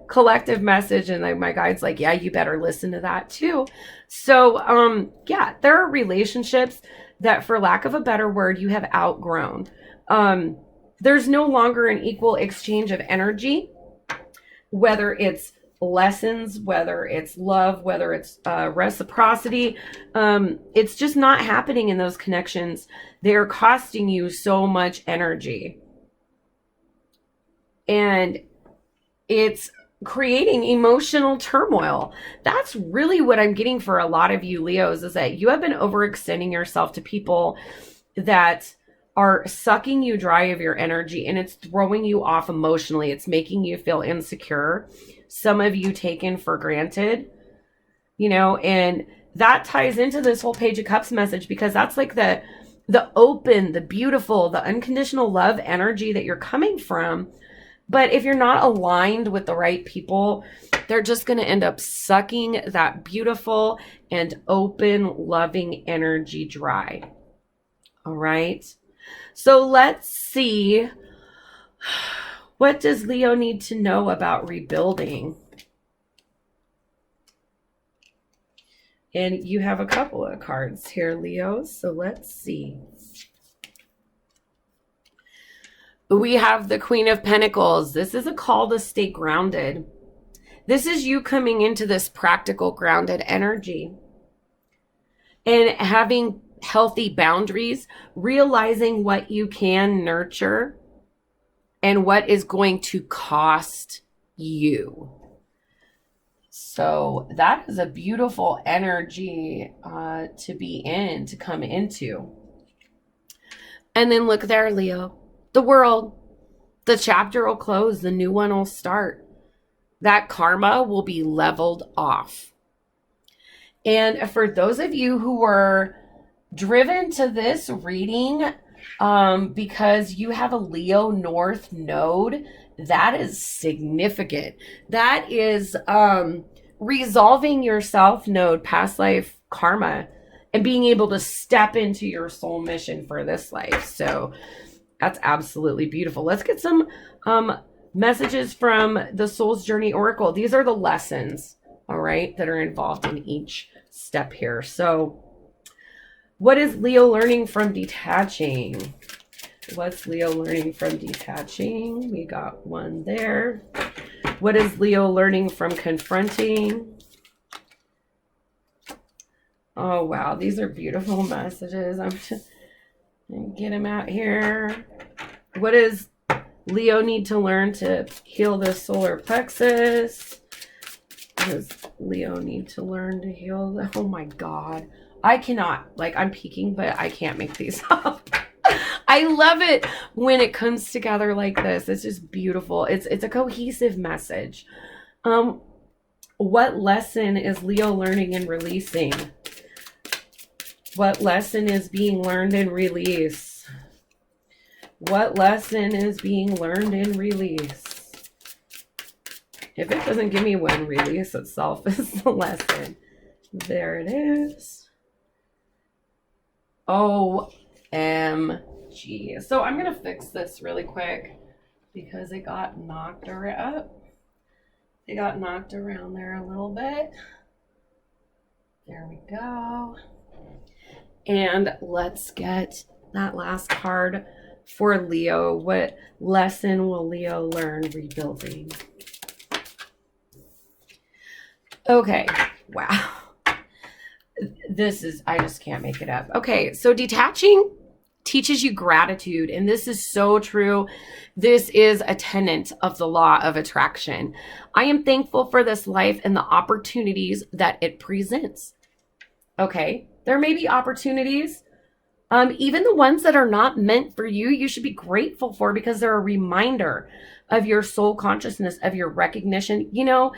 collective message. And like my guide's like, yeah, you better listen to that too. So yeah, there are relationships that, for lack of a better word, you have outgrown. There's no longer an equal exchange of energy, whether it's lessons, whether it's love, whether it's reciprocity. It's just not happening in those connections. They're costing you so much energy. And it's creating emotional turmoil. That's really what I'm getting for a lot of you Leos, is that you have been overextending yourself to people that are sucking you dry of your energy, and it's throwing you off emotionally. It's making you feel insecure. Some of you taken for granted, you know, and that ties into this whole Page of Cups message, because that's like the open, the beautiful, the unconditional love energy that you're coming from. But if you're not aligned with the right people, they're just going to end up sucking that beautiful and open, loving energy dry. All right. So let's see. What does Leo need to know about rebuilding? And you have a couple of cards here, Leo. So let's see. We have the Queen of Pentacles. This is a call to stay grounded. This is you coming into this practical, grounded energy and having healthy boundaries, realizing what you can nurture and what is going to cost you. So that is a beautiful energy to be in, to come into. And then look there, Leo. The world, the chapter will close, the new one will start. That karma will be leveled off. And for those of you who were driven to this reading because you have a Leo North node, that is significant. That is resolving your South node, past life karma, and being able to step into your soul mission for this life. So that's absolutely beautiful. Let's get some messages from the Soul's Journey Oracle. These are the lessons, all right, that are involved in each step here. So what is Leo learning from detaching? What's Leo learning from detaching? We got one there. What is Leo learning from confronting? Oh, wow. These are beautiful messages. I'm just get him out here. What does Leo need to learn to heal the solar plexus? What does Leo need to learn to heal the... Oh my God. I cannot, like, I'm peeking, but I can't make these up. I love it when it comes together like this. It's just beautiful. It's a cohesive message. What lesson is Leo learning and releasing? What lesson is being learned and released? What lesson is being learned and released? If it doesn't give me one, release itself is the lesson. There it is. OMG. So I'm going to fix this really quick because it got knocked up. It got knocked around there a little bit. There we go. And let's get that last card for Leo. What lesson will Leo learn rebuilding? Okay. Wow. This is, I just can't make it up. Okay. So detaching teaches you gratitude. And this is so true. This is a tenet of the law of attraction. I am thankful for this life and the opportunities that it presents. Okay. There may be opportunities, even the ones that are not meant for you, you should be grateful for because they're a reminder of your soul consciousness, of your recognition. You know,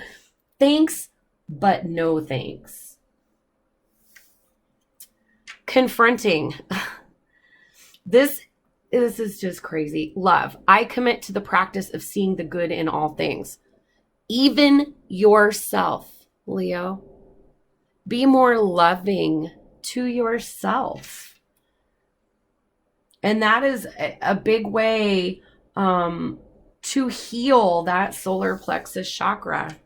thanks, but no thanks. Confronting. This is just crazy. Love. I commit to the practice of seeing the good in all things, even yourself, Leo. Be more loving to yourself. And that is a big way to heal that solar plexus chakra.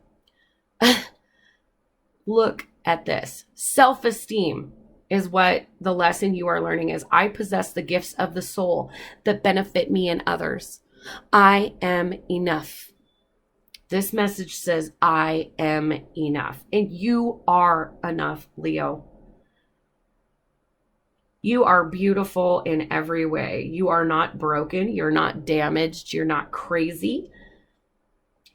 Look at this. Self-esteem is what the lesson you are learning is. I possess the gifts of the soul that benefit me and others. I am enough. This message says, I am enough. And you are enough, Leo. You are beautiful in every way. You are not broken. You're not damaged. You're not crazy.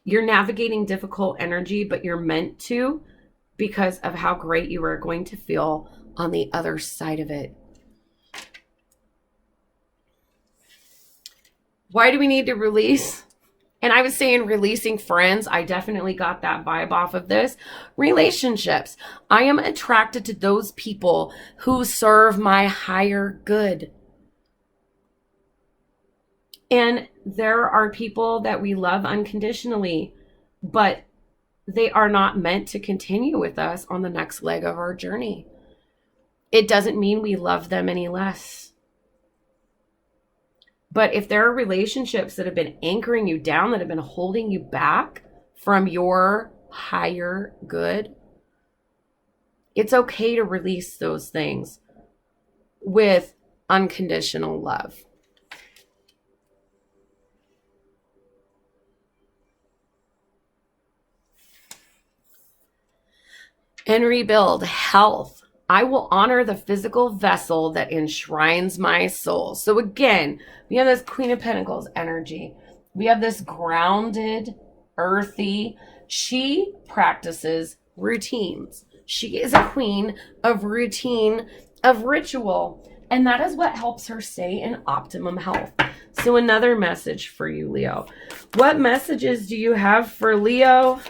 You're navigating difficult energy, but you're meant to because of how great you are going to feel on the other side of it. Why do we need to release? And I was saying releasing friends. I definitely got that vibe off of this. Relationships. I am attracted to those people who serve my higher good. And there are people that we love unconditionally, but they are not meant to continue with us on the next leg of our journey. It doesn't mean we love them any less. But if there are relationships that have been anchoring you down, that have been holding you back from your higher good, it's okay to release those things with unconditional love. And rebuild health. I will honor the physical vessel that enshrines my soul. So again, we have this Queen of Pentacles energy. We have this grounded, earthy. She practices routines. She is a queen of routine, of ritual. And that is what helps her stay in optimum health. So another message for you, Leo. What messages do you have for Leo?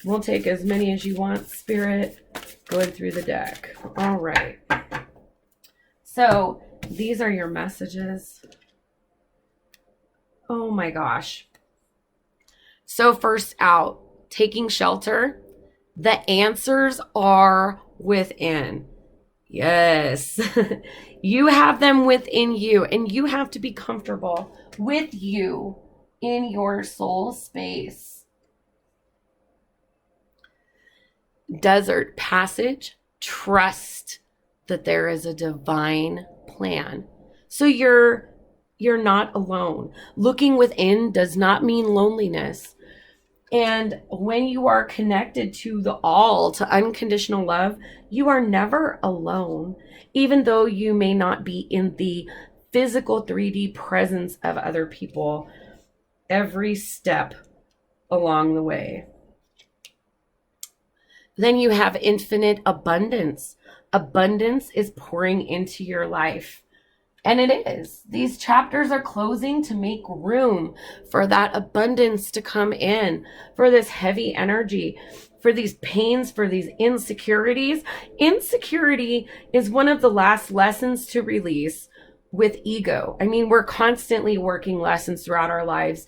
We'll take as many as you want, Spirit. Going through the deck. All right. So these are your messages. Oh my gosh. So first out, taking shelter. The answers are within. Yes. You have them within you, and you have to be comfortable with you in your soul space. Desert passage, trust that there is a divine plan. So you're not alone. Looking within does not mean loneliness. And when you are connected to the all, to unconditional love, you are never alone, even though you may not be in the physical 3D presence of other people every step along the way. Then you have infinite abundance. Abundance is pouring into your life. And it is. These chapters are closing to make room for that abundance to come in, for this heavy energy, for these pains, for these insecurities. Insecurity is one of the last lessons to release with ego. I mean, we're constantly working lessons throughout our lives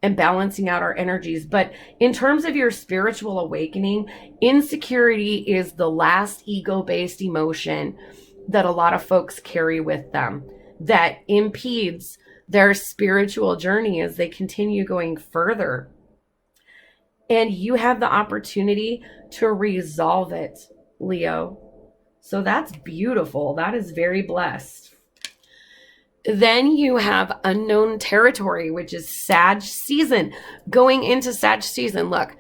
and balancing out our energies. But in terms of your spiritual awakening, insecurity is the last ego-based emotion that a lot of folks carry with them that impedes their spiritual journey as they continue going further. And you have the opportunity to resolve it, Leo. So that's beautiful. That is very blessed. Then you have unknown territory, which is Sag season. Going into Sag season, look,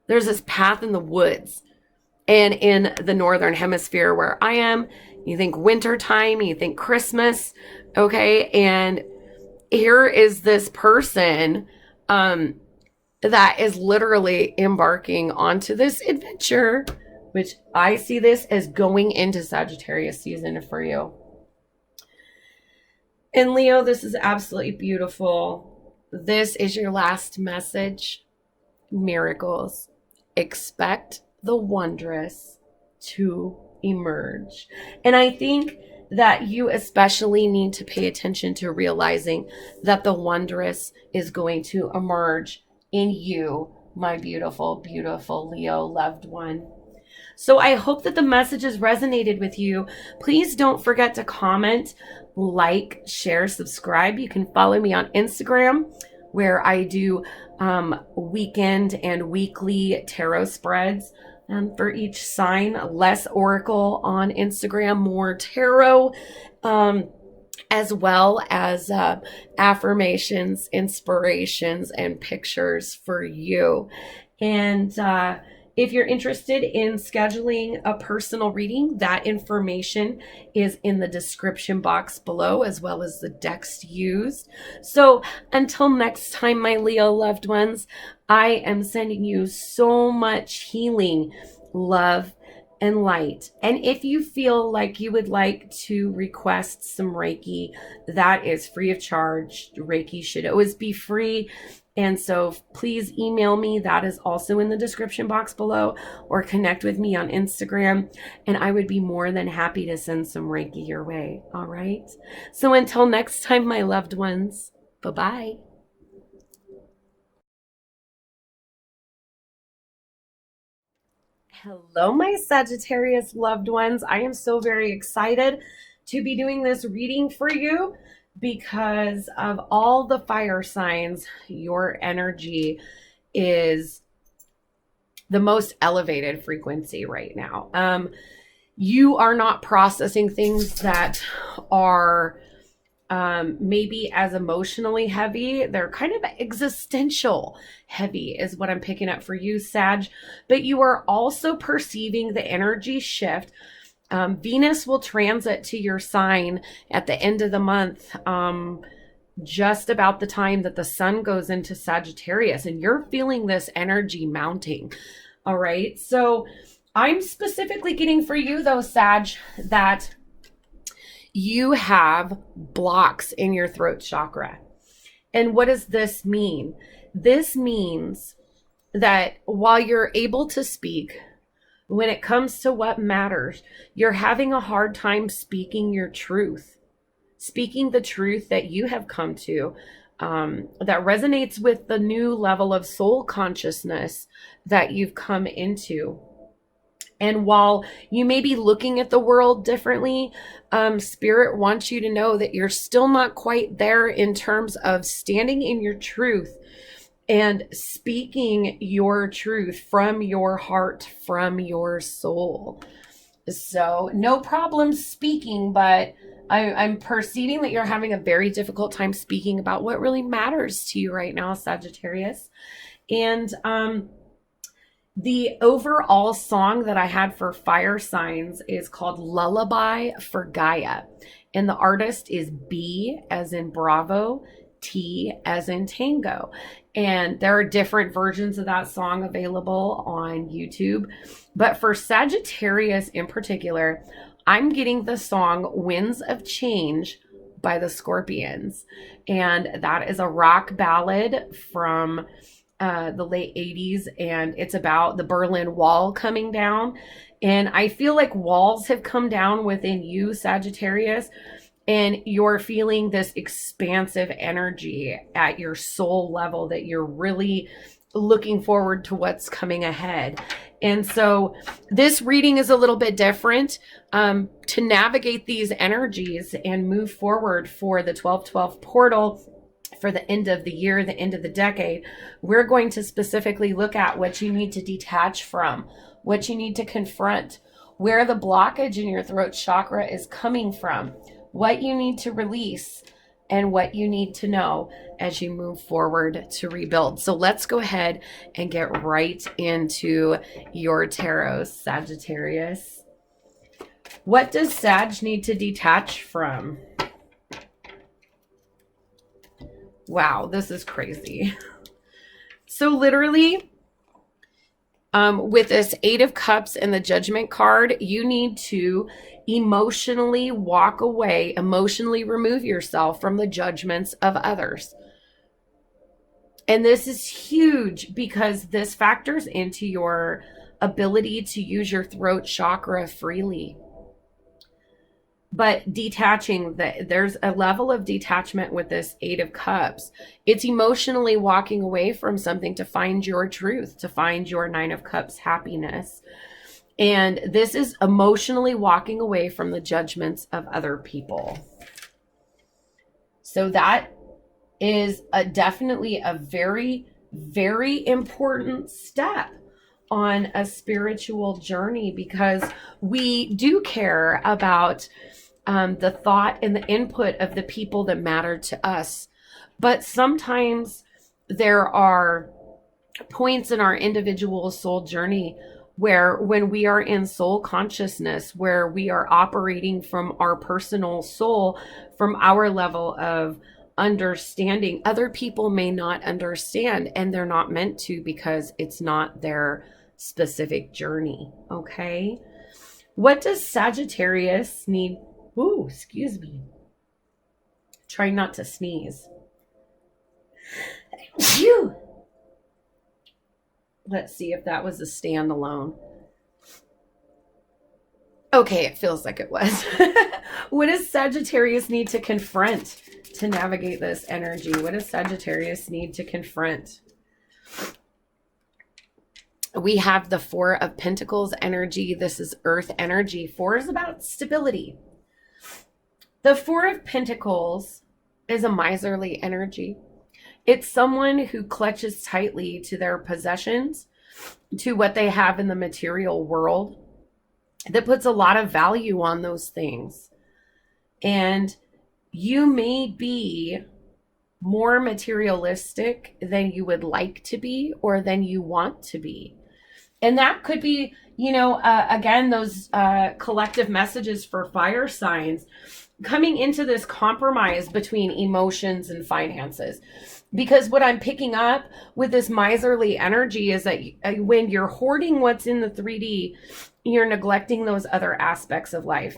there's this path in the woods. And in the northern hemisphere where I am, you think winter time, you think Christmas, okay? And here is this person that is literally embarking onto this adventure, which I see this as going into Sagittarius season for you. And Leo, this is absolutely beautiful. This is your last message. Miracles. Expect the wondrous to emerge. And I think that you especially need to pay attention to realizing that the wondrous is going to emerge in you, my beautiful, beautiful Leo loved one. So I hope that the messages resonated with you. Please don't forget to comment, like, share, subscribe. You can follow me on Instagram, where I do weekend and weekly tarot spreads for each sign. Less oracle on Instagram, more tarot, as well as affirmations, inspirations, and pictures for you. And if you're interested in scheduling a personal reading, that information is in the description box below, as well as the decks used. So until next time, my Leo loved ones, I am sending you so much healing, love, and light. And if you feel like you would like to request some Reiki, that is free of charge. Reiki should always be free. And so please email me. That is also in the description box below, or connect with me on Instagram, and I would be more than happy to send some Reiki your way. All right. So until next time, my loved ones, bye-bye. Hello, my Sagittarius loved ones. I am so very excited to be doing this reading for you because of all the fire signs. Your energy is the most elevated frequency right now. You are not processing things that are maybe as emotionally heavy. They're kind of existential heavy is what I'm picking up for you, Sag. But you are also perceiving the energy shift. Venus will transit to your sign at the end of the month, just about the time that the sun goes into Sagittarius, and you're feeling this energy mounting. All right. So I'm specifically getting for you though, Sag, that you have blocks in your throat chakra. And what does this mean? This means that while you're able to speak, when it comes to what matters, you're having a hard time speaking your truth, speaking the truth that you have come to, that resonates with the new level of soul consciousness that you've come into. And while you may be looking at the world differently, Spirit wants you to know that you're still not quite there in terms of standing in your truth and speaking your truth from your heart, from your soul. So no problem speaking, but I'm perceiving that you're having a very difficult time speaking about what really matters to you right now, Sagittarius. And the overall song that I had for fire signs is called Lullaby for Gaia. And the artist is B as in Bravo, T as in Tango. And there are different versions of that song available on YouTube. But for Sagittarius in particular, I'm getting the song Winds of Change by the Scorpions. And that is a rock ballad from the late 80s, and it's about the Berlin Wall coming down. And I feel like walls have come down within you, Sagittarius, and you're feeling this expansive energy at your soul level that you're really looking forward to what's coming ahead. And so this reading is a little bit different to navigate these energies and move forward for the 1212 portal. For the end of the year, the end of the decade, we're going to specifically look at what you need to detach from, what you need to confront, where the blockage in your throat chakra is coming from, what you need to release, and what you need to know as you move forward to rebuild. So let's go ahead and get right into your tarot, Sagittarius. What does Sag need to detach from? Wow, this is crazy. So literally, with this Eight of Cups and the Judgment card, you need to emotionally walk away, emotionally remove yourself from the judgments of others. And this is huge because this factors into your ability to use your throat chakra freely. But detaching, there's a level of detachment with this Eight of Cups. It's emotionally walking away from something to find your truth, to find your Nine of Cups happiness. And this is emotionally walking away from the judgments of other people. So that is definitely a very, very important step on a spiritual journey, because we do care about the thought and the input of the people that matter to us. But sometimes there are points in our individual soul journey where, when we are in soul consciousness, where we are operating from our personal soul, from our level of understanding, other people may not understand, and they're not meant to, because it's not their specific journey. Okay. What does Sagittarius need? Ooh, excuse me. Trying not to sneeze. Phew. Let's see if that was a standalone. Okay, it feels like it was. What does Sagittarius need to confront to navigate this energy? What does Sagittarius need to confront? We have the Four of Pentacles energy. This is Earth energy. Four is about stability. The Four of Pentacles is a miserly energy. It's someone who clutches tightly to their possessions, to what they have in the material world, that puts a lot of value on those things. And you may be more materialistic than you would like to be, or than you want to be. And that could be, again, those collective messages for fire signs coming into this compromise between emotions and finances. Because what I'm picking up with this miserly energy is that when you're hoarding what's in the 3D, you're neglecting those other aspects of life.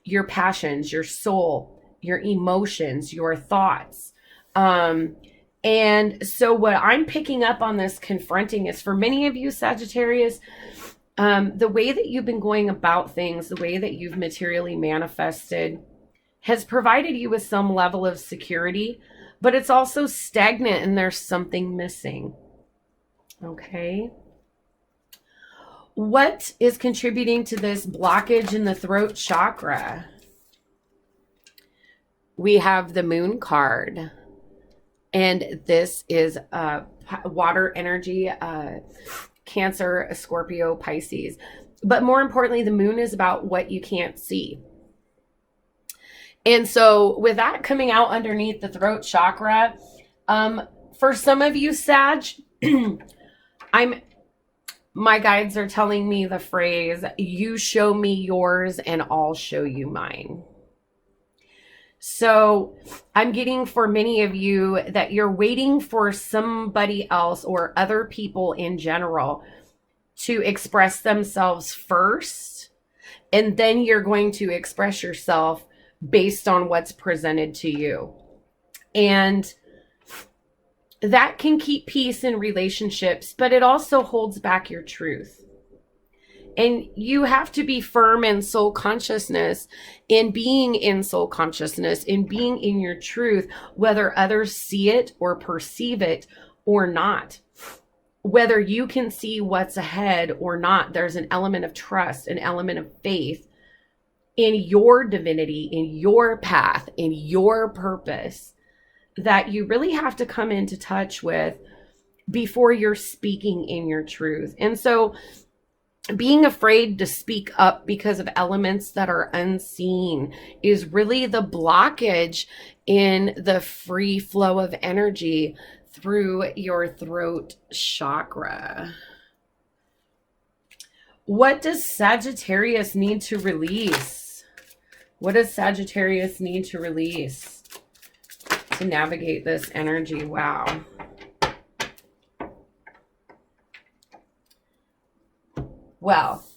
Your passions, your soul, your emotions, your thoughts. And so what I'm picking up on this confronting is, for many of you, Sagittarius, the way that you've been going about things, the way that you've materially manifested, has provided you with some level of security, but it's also stagnant and there's something missing. Okay. What is contributing to this blockage in the throat chakra? We have the Moon card. And this is water energy, Cancer, Scorpio, Pisces. But more importantly, the moon is about what you can't see. And so with that coming out underneath the throat chakra, for some of you, Sag, my guides are telling me the phrase, you show me yours and I'll show you mine. So I'm getting, for many of you, that you're waiting for somebody else or other people in general to express themselves first, and then you're going to express yourself based on what's presented to you. And that can keep peace in relationships, but it also holds back your truth. And you have to be firm in soul consciousness, in being in soul consciousness, in being in your truth, whether others see it or perceive it or not. Whether you can see what's ahead or not, there's an element of trust, an element of faith in your divinity, in your path, in your purpose, that you really have to come into touch with before you're speaking in your truth. And so being afraid to speak up because of elements that are unseen is really the blockage in the free flow of energy through your throat chakra. What does Sagittarius need to release? What does Sagittarius need to release to navigate this energy? Wow. Well,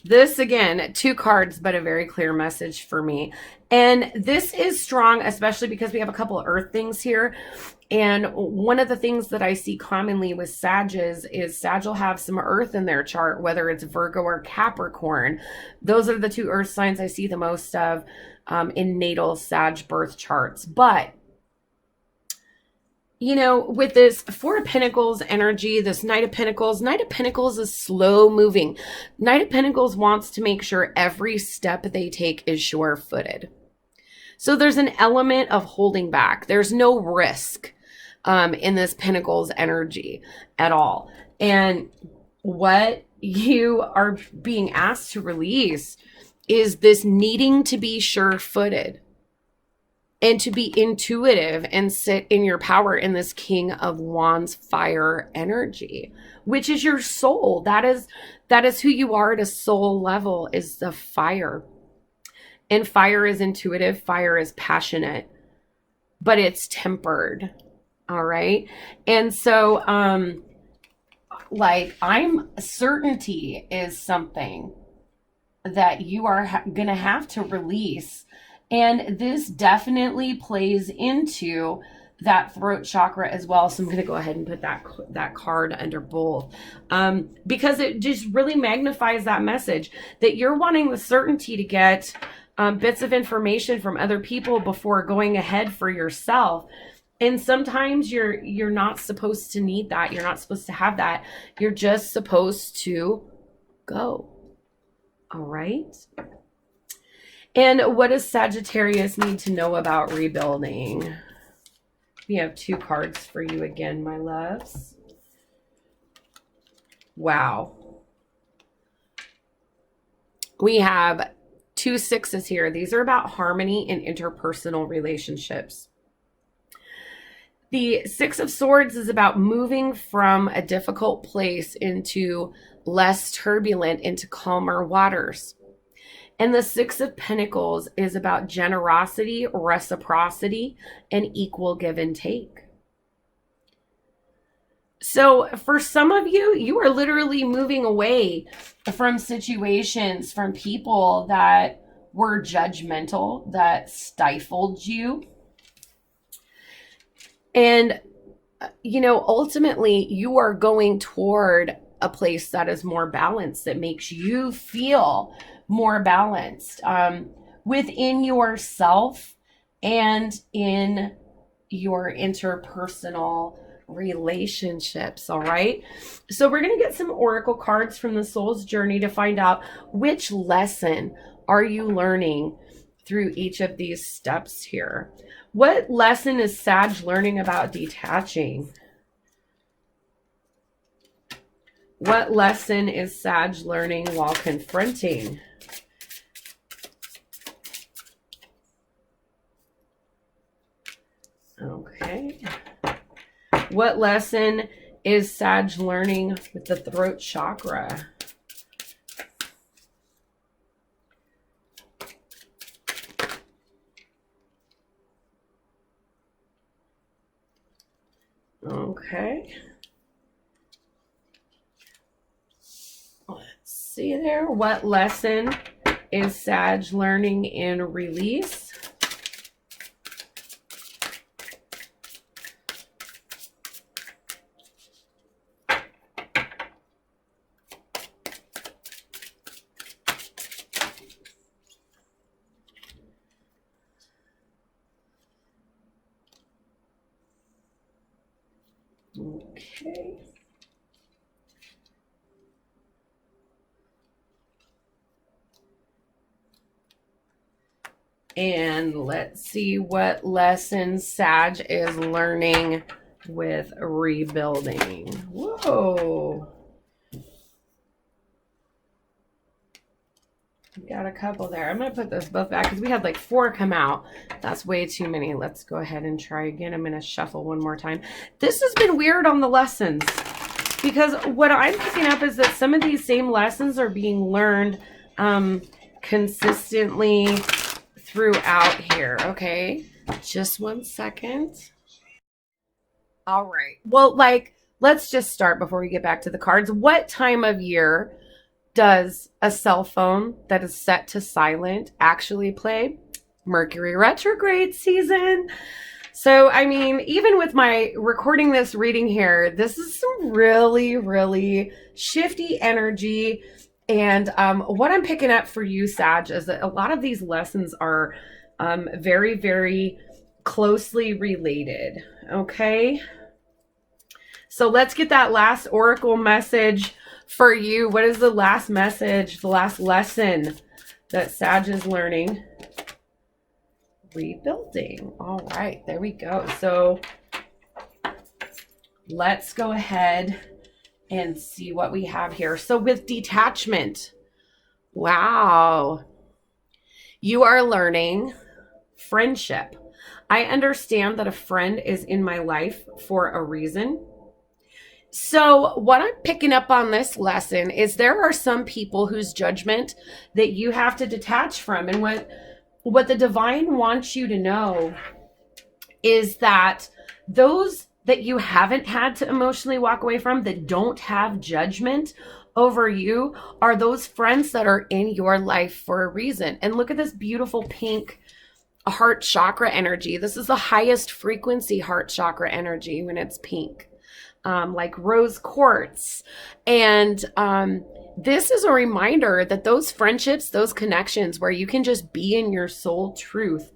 this again, two cards, but a very clear message for me. And this is strong, especially because we have a couple of earth things here. And one of the things that I see commonly with Sages is Sag will have some earth in their chart, whether it's Virgo or Capricorn. Those are the two earth signs I see the most of in natal Sag birth charts. But you know, with this Four of Pentacles energy, this Knight of Pentacles is slow moving. Knight of Pentacles wants to make sure every step they take is sure-footed. So there's an element of holding back. There's no risk in this Pentacles energy at all. And what you are being asked to release is this needing to be sure-footed and to be intuitive and sit in your power in this King of Wands fire energy, which is your soul. That is who you are at a soul level, is the fire. And fire is intuitive, fire is passionate, but it's tempered. All right. And so, certainty is something that you are going to have to release. And this definitely plays into that throat chakra as well. So I'm going to go ahead and put that card under both, because it just really magnifies that message that you're wanting the certainty to get bits of information from other people before going ahead for yourself. And sometimes you're not supposed to need that. You're not supposed to have that. You're just supposed to go. All right. And what does Sagittarius need to know about rebuilding? We have 2 cards for you again, my loves. Wow. We have 2 sixes here. These are about harmony in interpersonal relationships. The 6 of Swords is about moving from a difficult place into less turbulent, into calmer waters. And the 6 of Pentacles is about generosity, reciprocity, and equal give and take. So for some of you, you are literally moving away from situations, from people that were judgmental, that stifled you. And, you know, ultimately you are going toward a place that is more balanced, that makes you feel more balanced within yourself and in your interpersonal relationships. All right. So we're going to get some oracle cards from the soul's journey to find out which lesson are you learning through each of these steps here. What lesson is Sag learning about detaching? What lesson is Sag learning while confronting? Okay. What lesson is Sag learning with the throat chakra? Okay. Let's see there. What lesson is Sag learning in release? Okay. And let's see what lesson Sag is learning with rebuilding. Whoa. Got a couple there. I'm going to put those both back because we had like 4 come out. That's way too many. Let's go ahead and try again. I'm going to shuffle one more time. This has been weird on the lessons because what I'm picking up is that some of these same lessons are being learned consistently throughout here. Okay, just one second. All right. Well, let's just start before we get back to the cards. What time of year does a cell phone that is set to silent actually play? Mercury retrograde season. So, I mean, even with my recording this reading here, this is some really, really shifty energy. And what I'm picking up for you, Sag, is that a lot of these lessons are very, very closely related. Okay. So let's get that last oracle message for you. What is the last message, the last lesson that Sag is learning? Rebuilding. All right, there we go. So let's go ahead and see what we have here. So with detachment, wow, you are learning friendship. I understand that a friend is in my life for a reason. So what I'm picking up on this lesson is there are some people whose judgment that you have to detach from. And what the divine wants you to know is that those that you haven't had to emotionally walk away from, that don't have judgment over you, are those friends that are in your life for a reason. And look at this beautiful pink heart chakra energy. This is the highest frequency heart chakra energy when it's pink, like rose quartz. And this is a reminder that those friendships, those connections where you can just be in your soul truth,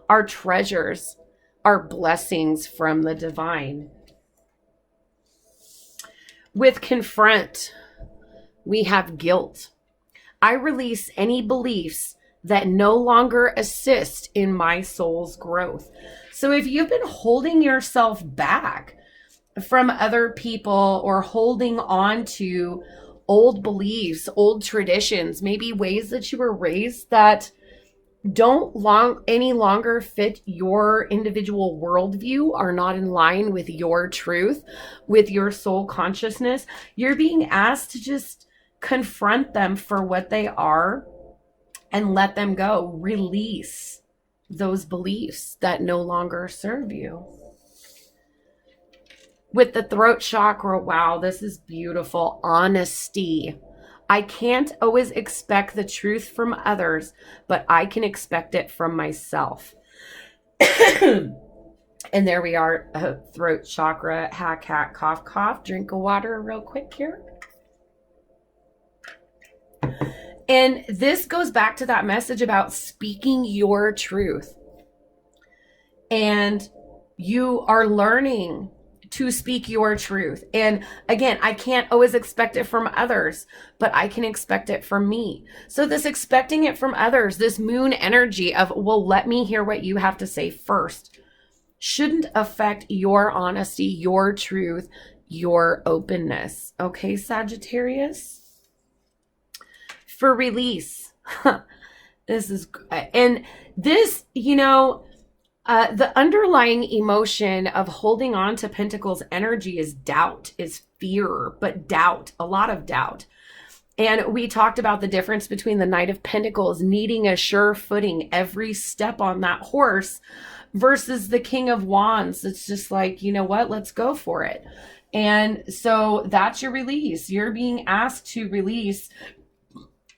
are treasures, are blessings from the divine. With confront, we have guilt. I release any beliefs that no longer assist in my soul's growth. So if you've been holding yourself back from other people or holding on to old beliefs, old traditions, maybe ways that you were raised that don't any longer fit your individual worldview, are not in line with your truth, with your soul consciousness, you're being asked to just confront them for what they are and let them go. Release those beliefs that no longer serve you. With the throat chakra, wow, this is beautiful. Honesty. I can't always expect the truth from others, but I can expect it from myself. And there we are, throat chakra, hack, hack, cough, cough. Drink of water real quick here. And this goes back to that message about speaking your truth. And you are learning to speak your truth. And again, I can't always expect it from others, but I can expect it from me. So this expecting it from others, this moon energy of, well, let me hear what you have to say first, shouldn't affect your honesty, your truth, your openness. Okay, Sagittarius? For release. This is, and this, the underlying emotion of holding on to Pentacles energy is doubt, is fear, but doubt, a lot of doubt. And we talked about the difference between the Knight of Pentacles needing a sure footing every step on that horse versus the King of Wands. It's just like, you know what, let's go for it. And so that's your release. You're being asked to release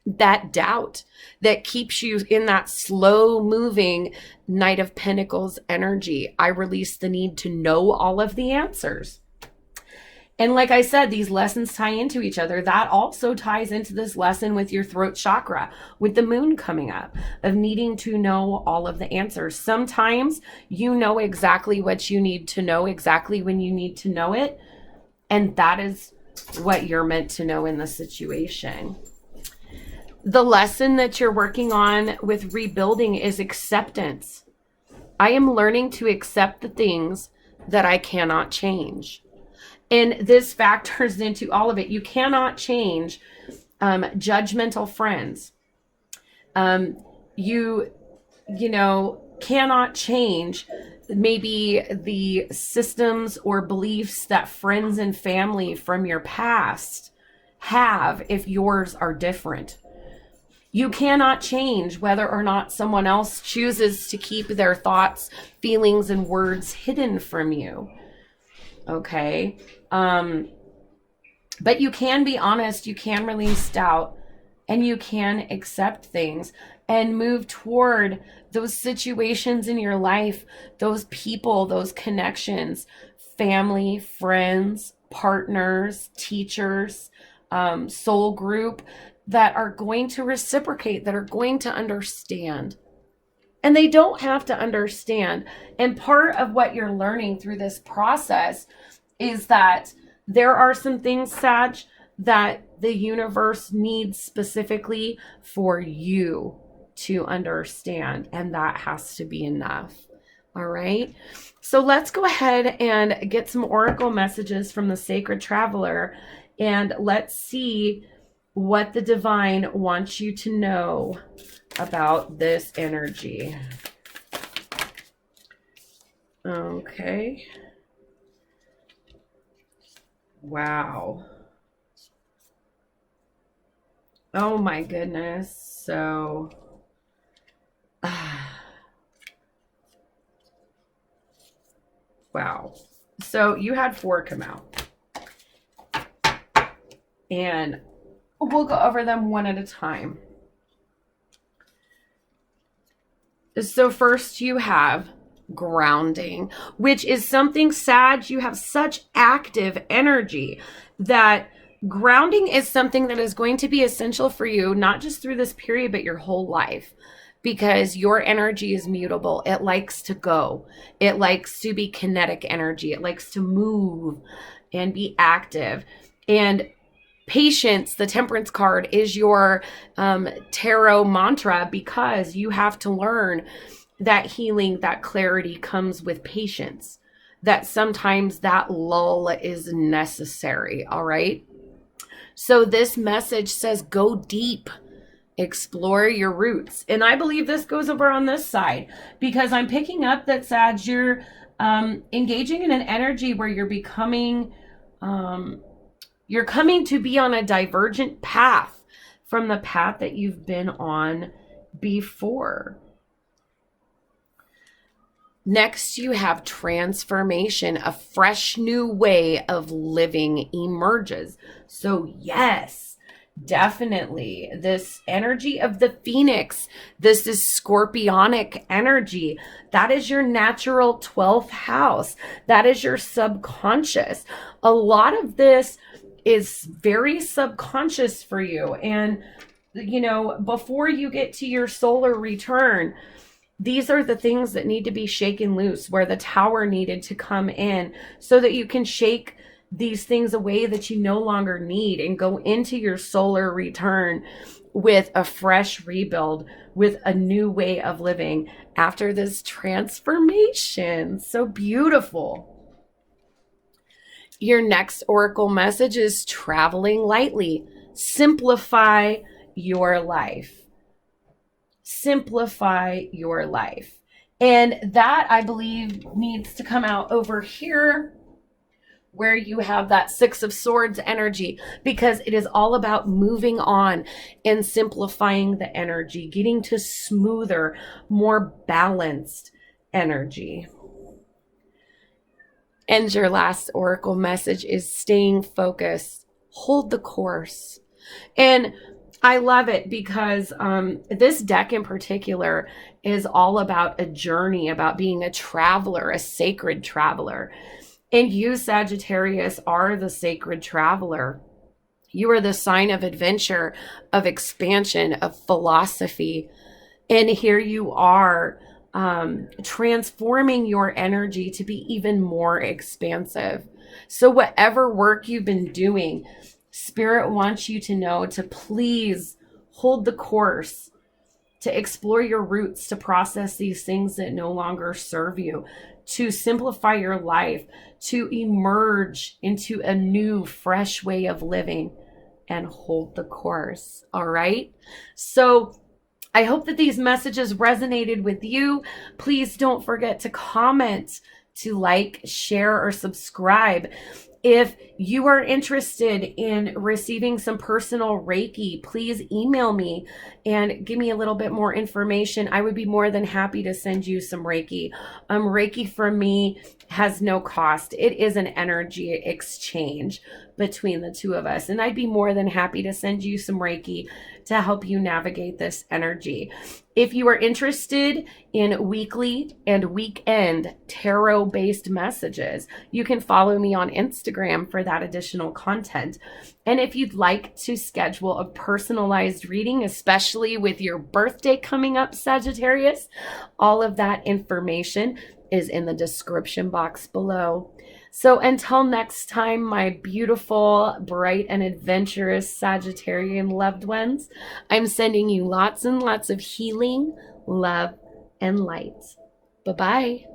that doubt that keeps you in that slow moving Knight of Pentacles energy. I release the need to know all of the answers. And like I said, these lessons tie into each other. That also ties into this lesson with your throat chakra, with the moon coming up, of needing to know all of the answers. Sometimes you know exactly what you need to know, exactly when you need to know it. And that is what you're meant to know in the situation. The lesson that you're working on with rebuilding is acceptance. I am learning to accept the things that I cannot change. And this factors into all of it. You cannot change judgmental friends. You cannot change maybe the systems or beliefs that friends and family from your past have if yours are different. You cannot change whether or not someone else chooses to keep their thoughts, feelings, and words hidden from you. Okay? But you can be honest, you can release doubt, and you can accept things and move toward those situations in your life, those people, those connections, family, friends, partners, teachers, soul group, that are going to reciprocate, that are going to understand. And they don't have to understand. And part of what you're learning through this process is that there are some things, Sag, that the universe needs specifically for you to understand. And that has to be enough. All right. So let's go ahead and get some oracle messages from the Sacred Traveler. And let's see what the divine wants you to know about this energy. Okay. Wow. Oh my goodness. So, wow. So you had 4 come out. And we'll go over them one at a time. So first you have grounding, which is something, Sag, you have such active energy that grounding is something that is going to be essential for you, not just through this period, but your whole life, because your energy is mutable. It likes to go. It likes to be kinetic energy. It likes to move and be active. And patience, the Temperance card, is your tarot mantra, because you have to learn that healing, that clarity comes with patience, that sometimes that lull is necessary. All right. So this message says, go deep, explore your roots. And I believe this goes over on this side, because I'm picking up that, Sag, you're engaging in an energy where you're becoming, you're coming to be on a divergent path from the path that you've been on before. Next, you have transformation. A fresh new way of living emerges. So yes, definitely this energy of the Phoenix, this is scorpionic energy. That is your natural 12th house. That is your subconscious. A lot of this is very subconscious for you. And, you know, before you get to your solar return, these are the things that need to be shaken loose, where the Tower needed to come in so that you can shake these things away that you no longer need and go into your solar return with a fresh rebuild, with a new way of living after this transformation. So beautiful. Your next oracle message is traveling lightly. Simplify your life. Simplify your life. And that, I believe, needs to come out over here, where you have that 6 of Swords energy, because it is all about moving on and simplifying the energy, getting to smoother, more balanced energy. And your last oracle message is staying focused. Hold the course. And I love it, because this deck in particular is all about a journey, about being a traveler, a sacred traveler. And you, Sagittarius, are the sacred traveler. You are the sign of adventure, of expansion, of philosophy. And here you are transforming your energy to be even more expansive. So whatever work you've been doing, Spirit wants you to know to please hold the course, to explore your roots, to process these things that no longer serve you, to simplify your life, to emerge into a new, fresh way of living, and hold the course. All right. So I hope that these messages resonated with you. Please don't forget to comment, to like, share, or subscribe. If you are interested in receiving some personal Reiki, please email me and give me a little bit more information. I would be more than happy to send you some Reiki. Reiki from me has no cost. It is an energy exchange between the two of us. And I'd be more than happy to send you some Reiki to help you navigate this energy. If you are interested in weekly and weekend tarot-based messages, you can follow me on Instagram for that additional content. And if you'd like to schedule a personalized reading, especially with your birthday coming up, Sagittarius, all of that information is in the description box below. So until next time, my beautiful, bright, and adventurous Sagittarian loved ones, I'm sending you lots and lots of healing, love, and light. Bye-bye.